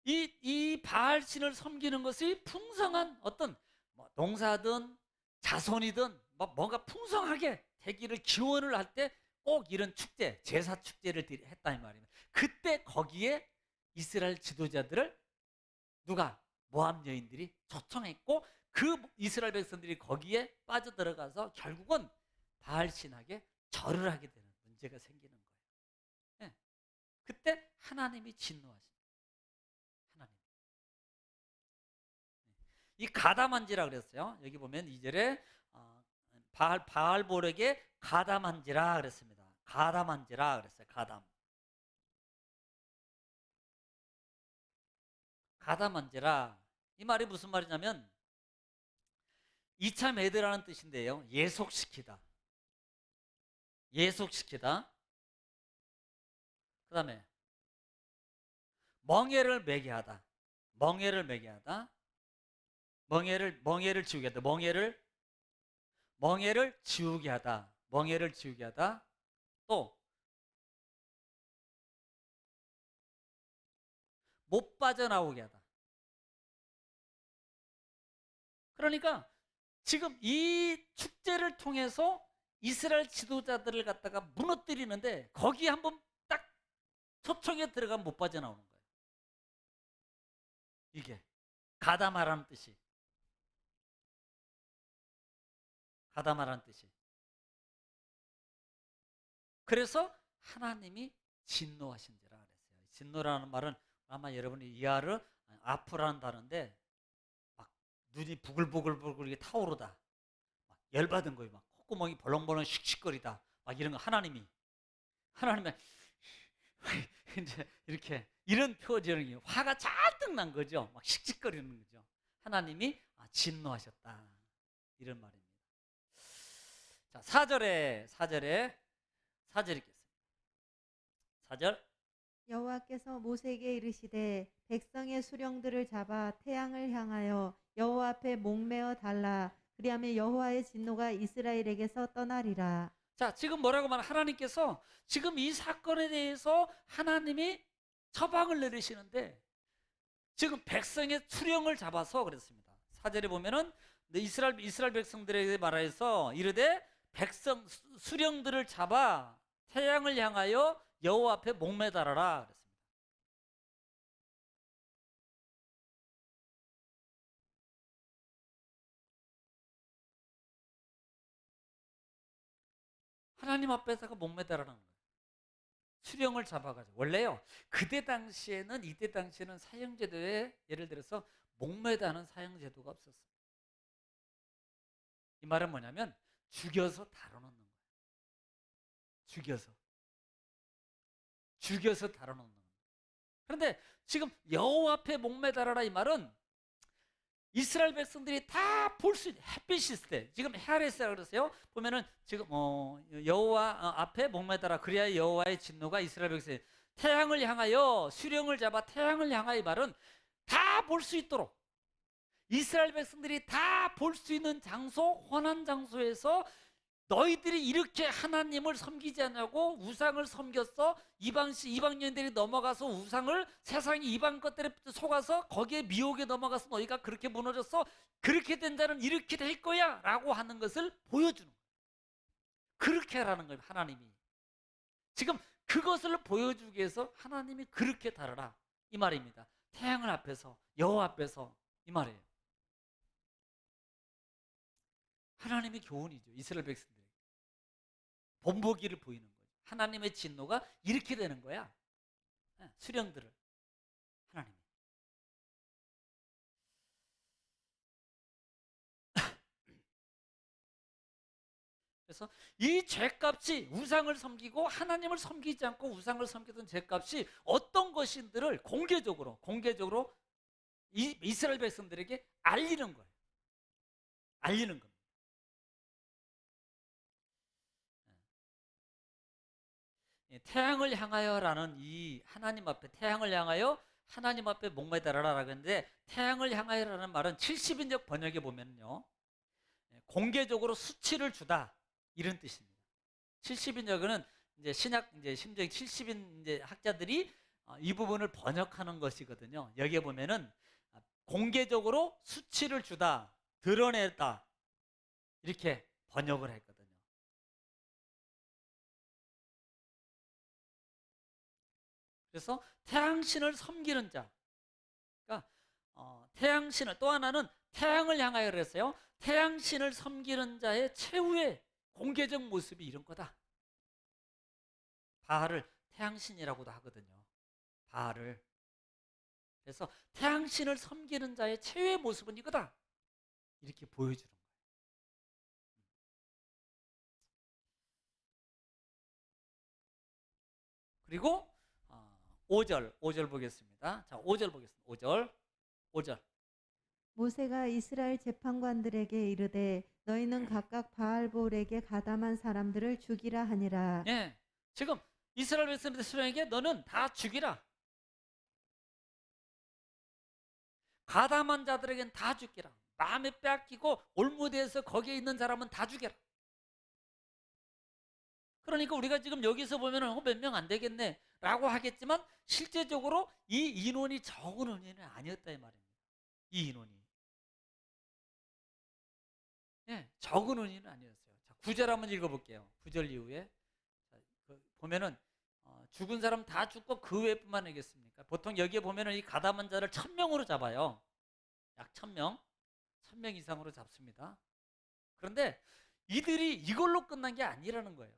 이 바알 신을 섬기는 것이 풍성한 어떤 뭐 농사든 자손이든 뭐 뭔가 풍성하게 되기를 기원을 할 때 꼭 이런 축제, 제사 축제를 했다 이 말입니다. 그때 거기에 이스라엘 지도자들을 누가 모압 여인들이 초청했고, 그 이스라엘 백성들이 거기에 빠져들어가서 결국은 바알 신에게 절을 하게 되는 문제가 생기는 거예요. 예. 그때 하나님이 진노하십니다. 하나님. 이 가다만지라 그랬어요. 여기 보면 2절에 바알볼에게 가다만지라 그랬습니다. 가다만지라 그랬어요. 가다만지라. 이 말이 무슨 말이냐면 2차 매드라는 뜻인데요. 예속시키다. 예속시키다. 그다음에 멍에를 매게 하다. 멍에를 매게 하다. 멍에를 지우게 하다. 멍에를 지우게 하다. 멍에를 지우게 하다. 또 못 빠져나오게 하다. 그러니까 지금 이 축제를 통해서 이스라엘 지도자들을 갖다가 무너뜨리는데, 거기에 한번 딱 초청에 들어가면 못 빠져나오는 거예요. 이게 가다마라는 뜻이. 가다마라는 뜻이. 그래서 하나님이 진노하신지라 그랬어요. 진노라는 말은 아마 여러분이 이하르 아프라는 단어인데, 막 눈이 부글부글부글 이게 타오르다, 막 열받은 거예요. 막 콧구멍이 벌렁벌렁 씩씩거리다, 막 이런 거. 하나님의 이제 이렇게 이런 표현이 화가 잔뜩 난 거죠. 막 씩씩거리는 거죠. 하나님이 진노하셨다 이런 말입니다. 자, 4절에 읽겠습니다. 4절. 여호와께서 모세에게 이르시되 백성의 수령들을 잡아 태양을 향하여 여호와 앞에 목매어 달라. 그리하면 여호와의 진노가 이스라엘에게서 떠나리라. 자, 지금 뭐라고 말하면 하나님께서 지금 이 사건에 대해서 하나님이 처방을 내리시는데, 지금 백성의 수령을 잡아서 그랬습니다. 4절에 보면은 이스라엘 백성들에게 말하여서 이르되 백성 수령들을 잡아 태양을 향하여 여호와 앞에 목매달아라 그랬습니다. 하나님 앞에다가 목매달아라는 거예요. 수령을 잡아가지고. 원래요, 그때 당시에는, 이때 당시에는 사형제도에 예를 들어서 목매다는 사형제도가 없었어요. 이 말은 뭐냐면 죽여서 다뤄놓는 거예요. 죽여서 다뤄놓는 거예요. 그런데 지금 여호와 앞에 목매달아라 이 말은 이스라엘 백성들이 다 볼 수 있는 햇빛이 있을 때, 지금 해 아래 있으라 그러세요. 보면은 지금 여호와 앞에 목매달아 그리하여 여호와의 진노가 이스라엘 백성에 태양을 향하여 수령을 잡아 태양을 향하여 이 말은 다 볼 수 있도록 이스라엘 백성들이 다 볼 수 있는 장소, 혼한 장소에서 너희들이 이렇게 하나님을 섬기지 않냐고 우상을 섬겼어. 이방인들이 넘어가서 우상을, 세상의 이방 것들에 속아서 거기에 미혹에 넘어가서 너희가 그렇게 무너졌어. 그렇게 된 자는 이렇게 될 거야 라고 하는 것을 보여주는 거예요. 그렇게 하라는 거예요. 하나님이 지금 그것을 보여주기 위해서 하나님이 그렇게 다르라 이 말입니다. 태양을 앞에서, 여호와 앞에서 이 말이에요. 하나님의 교훈이죠. 이스라엘 백성들에게 본보기를 보이는 거죠. 하나님의 진노가 이렇게 되는 거야. 수령들을 하나님이. 그래서 이 죄값이, 우상을 섬기고 하나님을 섬기지 않고 우상을 섬기던 죄값이 어떤 것인들을 공개적으로 이스라엘 백성들에게 알리는 거예요. 알리는 겁니다. 태양을 향하여라는 이 하나님 앞에 태양을 향하여 하나님 앞에 목매달아라라고 했는데 태양을 향하여라는 말은 70인역 번역에 보면요. 공개적으로 수치를 주다 이런 뜻입니다. 70인역은 이제 신약 이제 심지어 70인 이제 학자들이 이 부분을 번역하는 것이거든요. 여기에 보면은 공개적으로 수치를 주다, 드러냈다 이렇게 번역을 했거든요. 그래서 태양신을 섬기는 자, 그러니까 태양신을 또 하나는 태양을 향하여 그랬어요. 태양신을 섬기는 자의 최후의 공개적 모습이 이런 거다. 바알을 태양신이라고도 하거든요. 바알을. 그래서 태양신을 섬기는 자의 최후의 모습은 이거다. 이렇게 보여주는 거예요. 그리고 5절 보겠습니다. 자, 5절 보겠습니다. 5절. 모세가 이스라엘 재판관들에게 이르되 너희는 각각 바알볼에게 가담한 사람들을 죽이라 하니라. 예. 지금 이스라엘 백성들에게 너는 다 죽이라. 가담한 자들에게는 다 죽이라. 마음에 빼앗기고 올무대에서 거기에 있는 사람은 다 죽여라. 그러니까 우리가 지금 여기서 보면은 몇 명 안 되겠네 라고 하겠지만 실제적으로 이 인원이 적은 인원이 아니었다 이 말입니다. 이 인원이. 예, 적은 인원이 아니었어요. 자, 9절 한번 읽어볼게요. 9절 이후에. 자, 보면은 죽은 사람 다 죽고 그 외뿐만 아니겠습니까? 보통 여기에 보면은 이 가담한 자를 1000명으로 잡아요. 약 1000명. 1000명 이상으로 잡습니다. 그런데 이들이 이걸로 끝난 게 아니라는 거예요.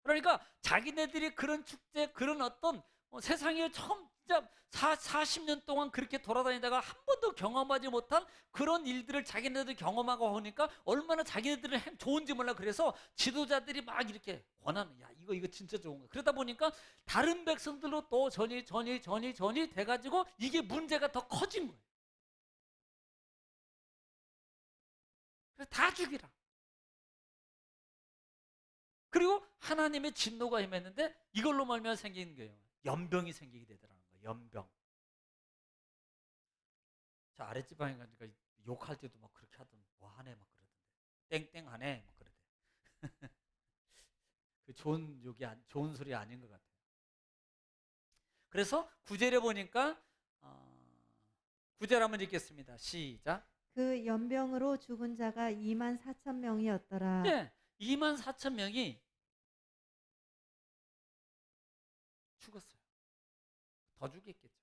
그러니까 자기네들이 그런 축제, 그런 어떤 세상에 처음 진짜 40년 동안 그렇게 돌아다니다가 한 번도 경험하지 못한 그런 일들을 자기네들 경험하고 하니까 얼마나 자기네들은 좋은지 몰라. 그래서 지도자들이 막 이렇게 권하는, 야 이거 진짜 좋은 거야. 그러다 보니까 다른 백성들로 또 전이 돼가지고 이게 문제가 더 커진 거예요. 그래서 다 죽이라. 그리고 하나님의 진노가 임했는데 이걸로 말미암아 생긴 거예요. 연병이 생기게 되더라는 거예요. 연병. 자, 아랫지방에 가니까 욕할 때도 막 그렇게 하던 뭐 하네 막 그러던데. 땡땡하네 막 그러대. 그 좋은 욕이 좋은 소리 아닌 것 같아요. 그래서 구절에 보니까 9절 한번 읽겠습니다. 시작. 그 연병으로 죽은 자가 2만 4천 명이었더라. 네, 2만 4천 명이 죽었어요. 더 죽겠겠죠.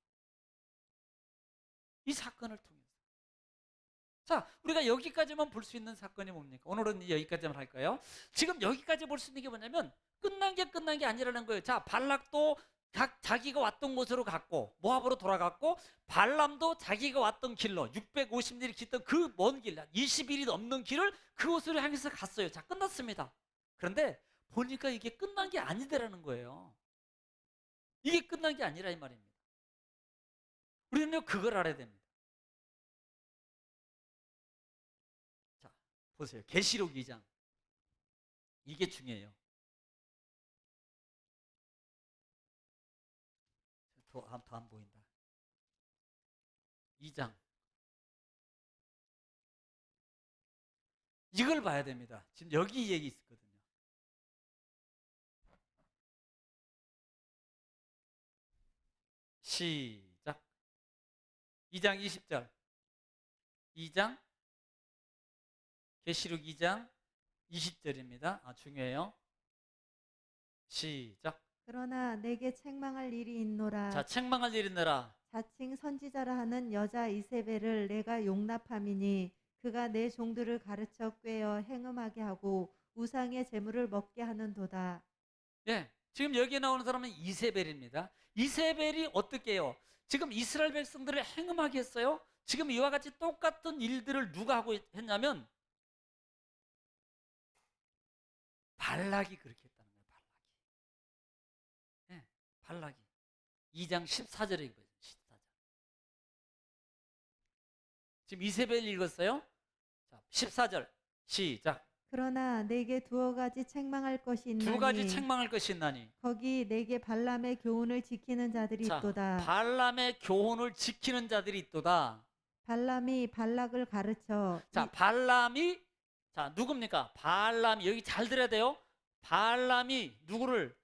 이 사건을 통해서. 자, 우리가 여기까지만 볼 수 있는 사건이 뭡니까? 오늘은 여기까지만 할까요? 지금 여기까지 볼 수 있는 게 뭐냐면 끝난 게 아니라는 거예요. 자, 발락도 자기가 왔던 곳으로 갔고 모압으로 돌아갔고 발람도 자기가 왔던 길로 650일이 깃던 그 먼 길, 20일이 넘는 길을 그곳으로 향해서 갔어요. 자, 끝났습니다. 그런데 보니까 이게 끝난 게 아니더라는 거예요. 이게 끝난 게 아니라 이 말입니다. 우리는요 그걸 알아야 됩니다. 자, 보세요. 계시록 2장. 이게 중요해요. 더 안 보인다. 2장. 이걸 봐야 됩니다. 지금 여기 이 얘기 있거든요. 시작. 2장 20절. 2장 계시록 2장 20절입니다. 중요해요. 시작. 그러나 내게 책망할 일이 있노라. 자, 책망할 일 있느라. 자칭 선지자라 하는 여자 이세벨을 내가 용납함이니 그가 내 종들을 가르쳐 꿰어 행음하게 하고 우상의 재물을 먹게 하는도다. 예, 지금 여기 나오는 사람은 이세벨입니다. 이세벨이 어떻게 해요? 지금 이스라엘 백성들을 행음하게 했어요. 지금 이와 같이 똑같은 일들을 누가 하고 했냐면 발락이 그렇게 했다는 거예요. 발락이. 예, 발락이. 2장 14절에 이거예요. 14절. 지금 이세벨 읽었어요? 자, 14절 시작. 그러나 내게 두어 가지 책망할 것이 두 가지 있나니 책망할 것이 있나니. 거기 내게 발람의 교훈을 지키는 자들이 자, 있도다. 발람의 교훈을 지키는 자들이 있도다. 발람이 발락을 가르쳐 자, 발람이 자, 누굽니까? 발람이 여기 잘 들어야 돼요. 발람이 누구를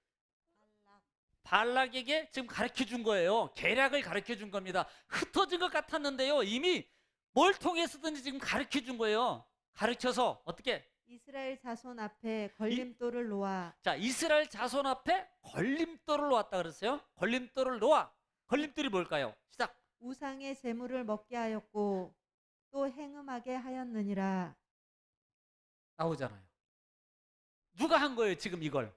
발락에게 지금 가르쳐 준 거예요. 계략을 가르쳐 준 겁니다. 흩어진 것 같았는데요. 이미 뭘 통해서든지 지금 가르쳐 준 거예요. 가르쳐서 어떻게? 이스라엘 자손 앞에 걸림돌을 놓아 자, 이스라엘 자손 앞에 걸림돌을 놓았다 그랬어요. 걸림돌을 놓아. 걸림돌이 뭘까요? 시작. 우상의 재물을 먹게 하였고 또 행음하게 하였느니라. 나오잖아요. 누가 한 거예요, 지금 이걸?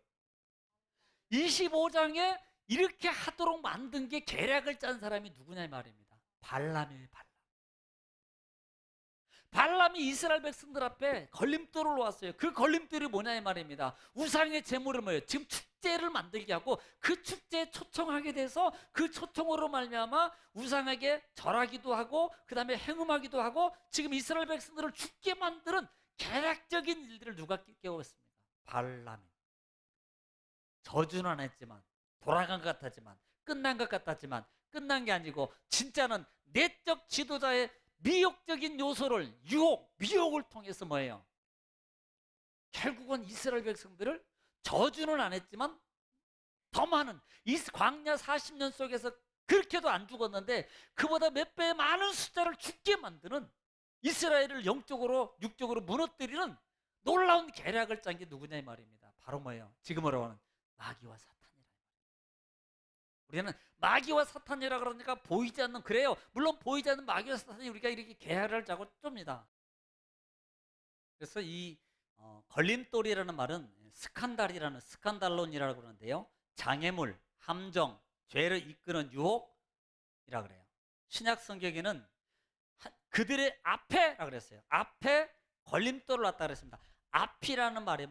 25장에 이렇게 하도록 만든 게 계략을 짠 사람이 누구냐 이 말입니다. 발람이에요, 발람. 발람이 이스라엘 백성들 앞에 걸림돌을 놓았어요. 그 걸림돌이 뭐냐 이 말입니다. 우상의 제물을 뭐예요? 지금 축제를 만들게 하고 그 축제에 초청하게 돼서 그 초청으로 말미암아 우상에게 절하기도 하고 그 다음에 행음하기도 하고 지금 이스라엘 백성들을 죽게 만드는 계략적인 일들을 누가 깨웠습니까? 발람이. 저주는 안 했지만 돌아간 것 같았지만 끝난 것 같았지만 끝난 게 아니고 진짜는 내적 지도자의 미혹적인 요소를 유혹, 미혹을 통해서 뭐예요? 결국은 이스라엘 백성들을 저주는 안 했지만 더 많은 이 광야 40년 속에서 그렇게도 안 죽었는데 그보다 몇 배의 많은 숫자를 죽게 만드는 이스라엘을 영적으로 육적으로 무너뜨리는 놀라운 계략을 짠 게 누구냐 이 말입니다. 바로 뭐예요? 지금으로 하는 마귀와 사탄이라. 우리는 마귀와 사탄이라 그러니까 보이지 않는 그래요. 물론 보이지 않는 마귀와 사탄이 우리가 이렇게 계략을 짜고 쫍니다. 그래서 이 걸림돌이라는 말은 스칸달이라는 스칸달론이라고 그러는데요. 장애물, 함정, 죄를 이끄는 유혹이라 그래요. 신약 성경에는 그들의 앞에라 그랬어요. 앞에 걸림돌을 놨다 그랬습니다. 앞이라는 말이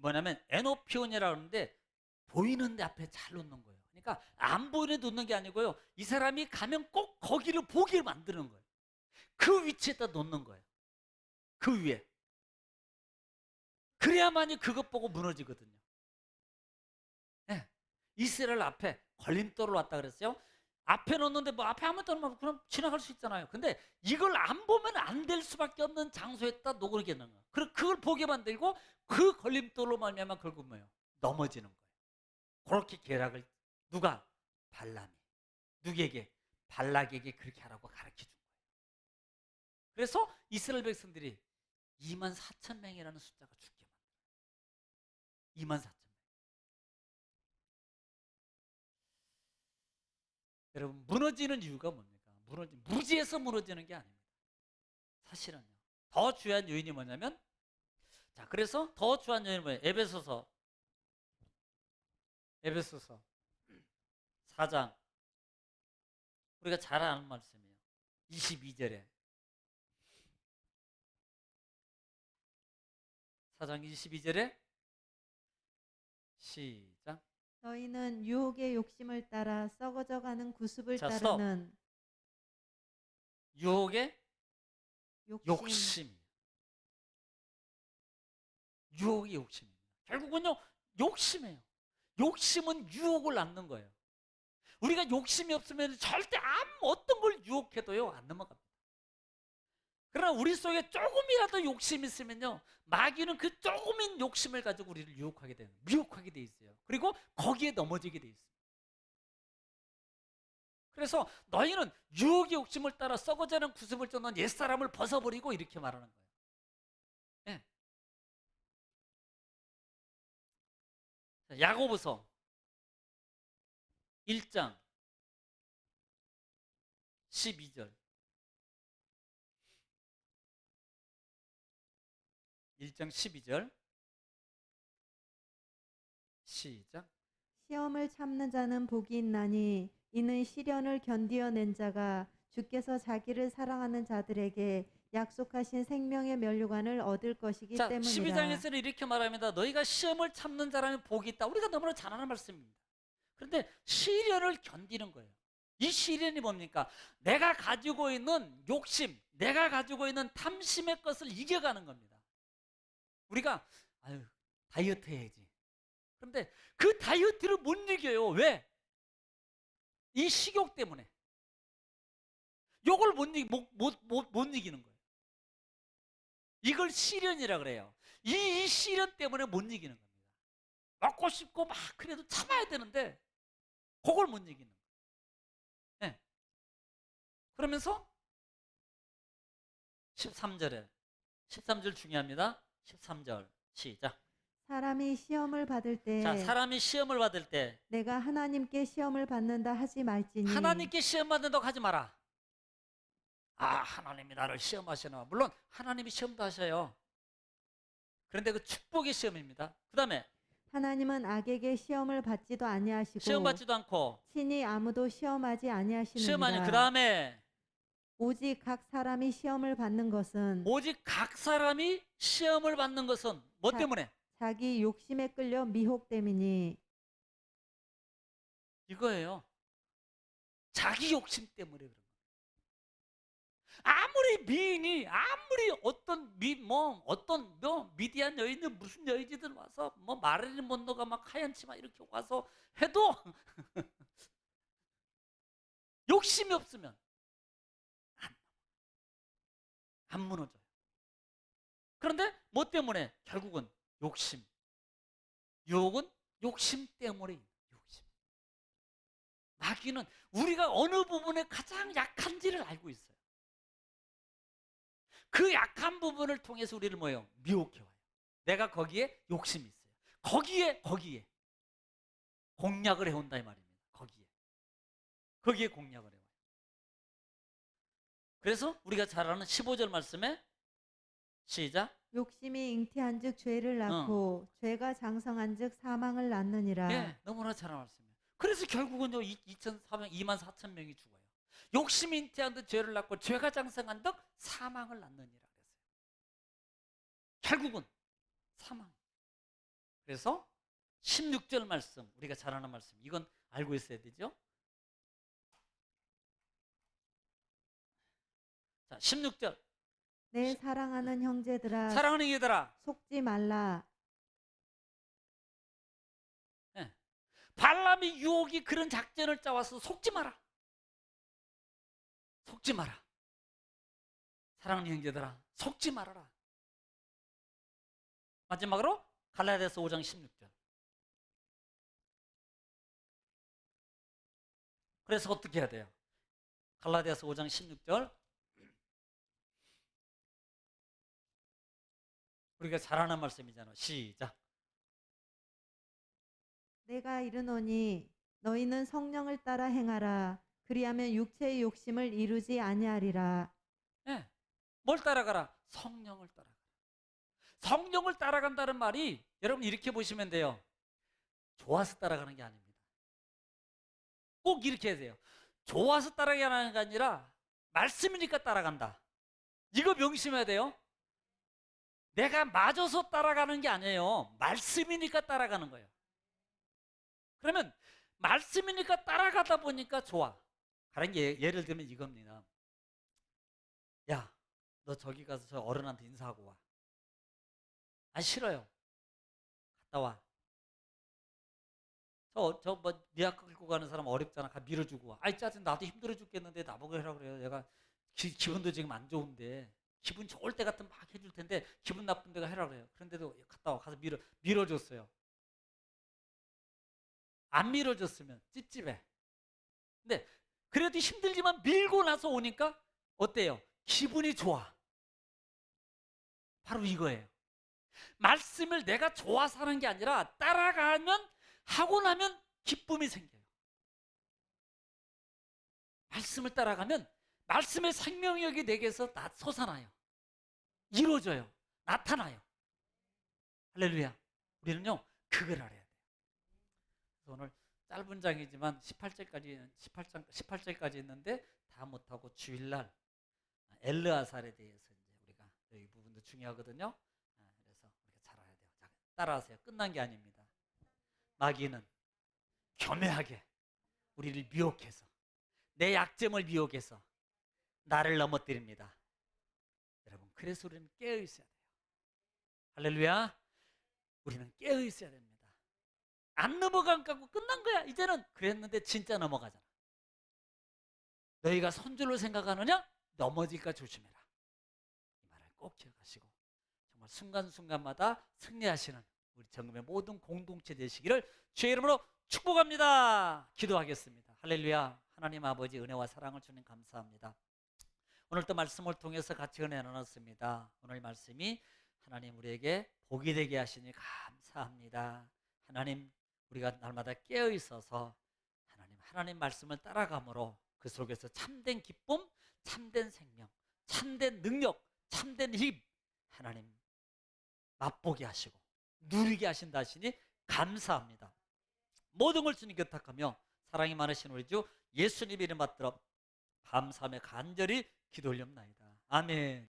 뭐냐면 에노피온이라고 하는데 보이는데 앞에 잘 놓는 거예요. 그러니까 안 보이는 데 놓는 게 아니고요. 이 사람이 가면 꼭 거기를 보게 만드는 거예요. 그 위치에다 놓는 거예요. 그 위에. 그래야만이 그것 보고 무너지거든요. 네. 이스라엘 앞에 걸림돌을 놨다 그랬어요. 앞에 놓는데 뭐 앞에 아무것도 없으면 그럼 지나갈 수 있잖아요. 근데 이걸 안 보면 안 될 수밖에 없는 장소에다 놓게 하는 거예요. 그걸 보게 만들고 그 걸림돌로 말미암아 결국 뭐예요? 넘어지는 거예요. 그렇게 계략을 누가? 발람이. 누구에게? 발락에게 그렇게 하라고 가르쳐 준 거예요. 그래서 이스라엘 백성들이 24,000명이라는 숫자가 죽게 만들어요. 24,000명. 여러분 무너지는 이유가 뭡니까? 무지에서 무너지는 게 아닙니다. 사실은요. 더 중요한 요인이 뭐냐면 자 그래서 더 중요한 요인이 뭐예요? 에베소서 4장 우리가 잘 아는 말씀이에요. 22절에 4장 22절에 시작. 너희는 유혹의 욕심을 따라 썩어져가는 구습을 자, 스톱. 따르는 유혹의 욕심. 유혹의 욕심입니다. 결국은요 욕심이에요. 욕심은 유혹을 낳는 거예요. 우리가 욕심이 없으면 절대 어떤 걸 유혹해도요 안 넘어갑니다. 그러나 우리 속에 조금이라도 욕심이 있으면요 마귀는 그 조금인 욕심을 가지고 우리를 미혹하게 돼 있어요. 그리고 거기에 넘어지게 돼 있어요. 그래서 너희는 유혹의 욕심을 따라 썩어지는 구습을 쫓는 옛사람을 벗어버리고 이렇게 말하는 거예요. 네. 야고보서 1장 12절 1장 12절 시작. 시험을 참는 자는 복이 있나니 이는 시련을 견디어낸 자가 주께서 자기를 사랑하는 자들에게 약속하신 생명의 면류관을 얻을 것이기 자, 때문이라. 12장에서는 이렇게 말합니다. 너희가 시험을 참는 자라면 복이 있다. 우리가 너무나 잘 아는 말씀입니다. 그런데 시련을 견디는 거예요. 이 시련이 뭡니까? 내가 가지고 있는 욕심, 내가 가지고 있는 탐심의 것을 이겨가는 겁니다. 우리가 아유 다이어트 해야지. 그런데 그 다이어트를 못 이겨요. 왜? 이 식욕 때문에. 요걸 못 이기는 거예요. 이걸 시련이라 그래요. 이 시련 때문에 못 이기는 겁니다. 먹고 싶고 막 그래도 참아야 되는데 그걸 못 이기는 거예요. 네. 그러면서 13절에 13절 중요합니다. 13절 시작. 사람이 시험을 받을 때 자, 사람이 시험을 받을 때 내가 하나님께 시험을 받는다 하지 말지니 하나님께 시험 받는다고 하지 마라. 아, 하나님이 나를 시험하시나. 물론 하나님이 시험도 하셔요. 그런데 그 축복의 시험입니다. 그 다음에 하나님은 악에게 시험을 받지도 아니하시고 시험 받지도 않고 친히 아무도 시험하지 시험 아니. 그 아니하시느니라. 다음에 오직 각 사람이 시험을 받는 것은 오직 각 사람이 시험을 받는 것은 뭐 자- 때문에? 자기 욕심에 끌려 미혹됨이니. 이거예요. 자기 욕심 때문에 그런 거예요. 아무리 미인이 아무리 어떤 미디안 여인들 무슨 여인들 와서 뭐 마릴린 먼로가 막 하얀 치마 이렇게 와서 해도 욕심이 없으면 안 무너져요. 그런데 뭐 때문에? 결국은 욕심. 유혹은 욕심 때문에 욕심. 마귀는 우리가 어느 부분에 가장 약한지를 알고 있어요. 그 약한 부분을 통해서 우리를 뭐예요? 미혹해와요. 내가 거기에 욕심이 있어요. 거기에 공략을 해온다 이 말입니다. 거기에 공략을 해와요. 그래서 우리가 잘 아는 15절 말씀에 시작. 욕심이 잉태한즉 죄를 낳고 죄가 장성한즉 사망을 낳느니라. 네, 너무나 잘 아는 말씀이에요. 그래서 결국은요 2만 4천 명이 죽어요. 욕심이 잉태한 듯 죄를 낳고 죄가 장성한 듯 사망을 낳느니라 그랬어요. 결국은 사망. 그래서 16절 말씀, 우리가 잘 아는 말씀, 이건 알고 있어야 되죠. 자, 16절. 내 사랑하는 형제들아 사랑하는 이들아, 속지 말라. 발람이 유혹이 그런 작전을 짜와서 속지 마라. 속지 마라. 사랑하는 형제들아, 속지 말아라. 마지막으로 갈라디아서 5장 16절. 그래서 어떻게 해야 돼요? 갈라디아서 5장 16절. 우리가 잘 아는 말씀이잖아. 시작. 내가 이르노니 너희는 성령을 따라 행하라. 그리하면 육체의 욕심을 이루지 아니하리라. 네. 뭘 따라가라? 성령을 따라가라. 성령을 따라간다는 말이 여러분 이렇게 보시면 돼요. 좋아서 따라가는 게 아닙니다. 꼭 이렇게 해야 돼요. 좋아서 따라가는 게 아니라 말씀이니까 따라간다. 이거 명심해야 돼요. 내가 맞아서 따라가는 게 아니에요. 말씀이니까 따라가는 거예요. 그러면 말씀이니까 따라가다 보니까 좋아. 다른 게 예를 들면 이겁니다. 야, 너 저기 가서 저 어른한테 인사하고 와. 아, 싫어요. 갔다 와. 저 뭐 미약 끌고 가는 사람 어렵잖아. 가 밀어주고 와. 아이 짜증 나도 힘들어 죽겠는데 나보고 해라 그래요. 내가 기분도 지금 안 좋은데 기분 좋을 때 같으면 막 해줄 텐데 기분 나쁜 데가 해라 그래요. 그런데도 갔다 와. 가서 밀어줬어요. 안 밀어줬으면 찝찝해. 근데 그래도 힘들지만 밀고 나서 오니까 어때요? 기분이 좋아. 바로 이거예요. 말씀을 내가 좋아서 하는 게 아니라 따라가면 하고 나면 기쁨이 생겨요. 말씀을 따라가면 말씀의 생명력이 내게서 솟아나요. 이루어져요. 나타나요. 할렐루야. 우리는요 그걸 알아야 돼요. 그래서 오늘 짧은 장이지만 18절까지 있는데 다 못하고 주일날 엘르아살에 대해서 이제 우리가 이 부분도 중요하거든요. 그래서 우리가 잘 알아야 돼요. 자, 따라하세요. 끝난 게 아닙니다. 마귀는 교묘하게 우리를 미혹해서 내 약점을 미혹해서 나를 넘어뜨립니다. 여러분, 그래서 우리는 깨어 있어야 돼요. 할렐루야. 우리는 깨어 있어야 됩니다. 안 넘어간 거고 끝난 거야 이제는, 그랬는데 진짜 넘어가잖아. 너희가 선줄로 생각하느냐? 넘어질까 조심해라. 이 말을 꼭 기억하시고 정말 순간순간마다 승리하시는 우리 정금의 모든 공동체 되시기를 주의 이름으로 축복합니다. 기도하겠습니다. 할렐루야. 하나님 아버지, 은혜와 사랑을 주님 감사합니다. 오늘 또 말씀을 통해서 같이 은혜 나눴습니다. 오늘 말씀이 하나님 우리에게 복이 되게 하시니 감사합니다. 하나님, 우리가 날마다 깨어 있어서 하나님 말씀을 따라감으로 그 속에서 참된 기쁨, 참된 생명, 참된 능력, 참된 힘 하나님 맛보게 하시고 누리게 하신다 하시니 감사합니다. 모든 걸 주님께 부탁하며 사랑이 많으신 우리 주 예수님 이름 받들어 감사하며 간절히 기도 올렵나이다. 아멘.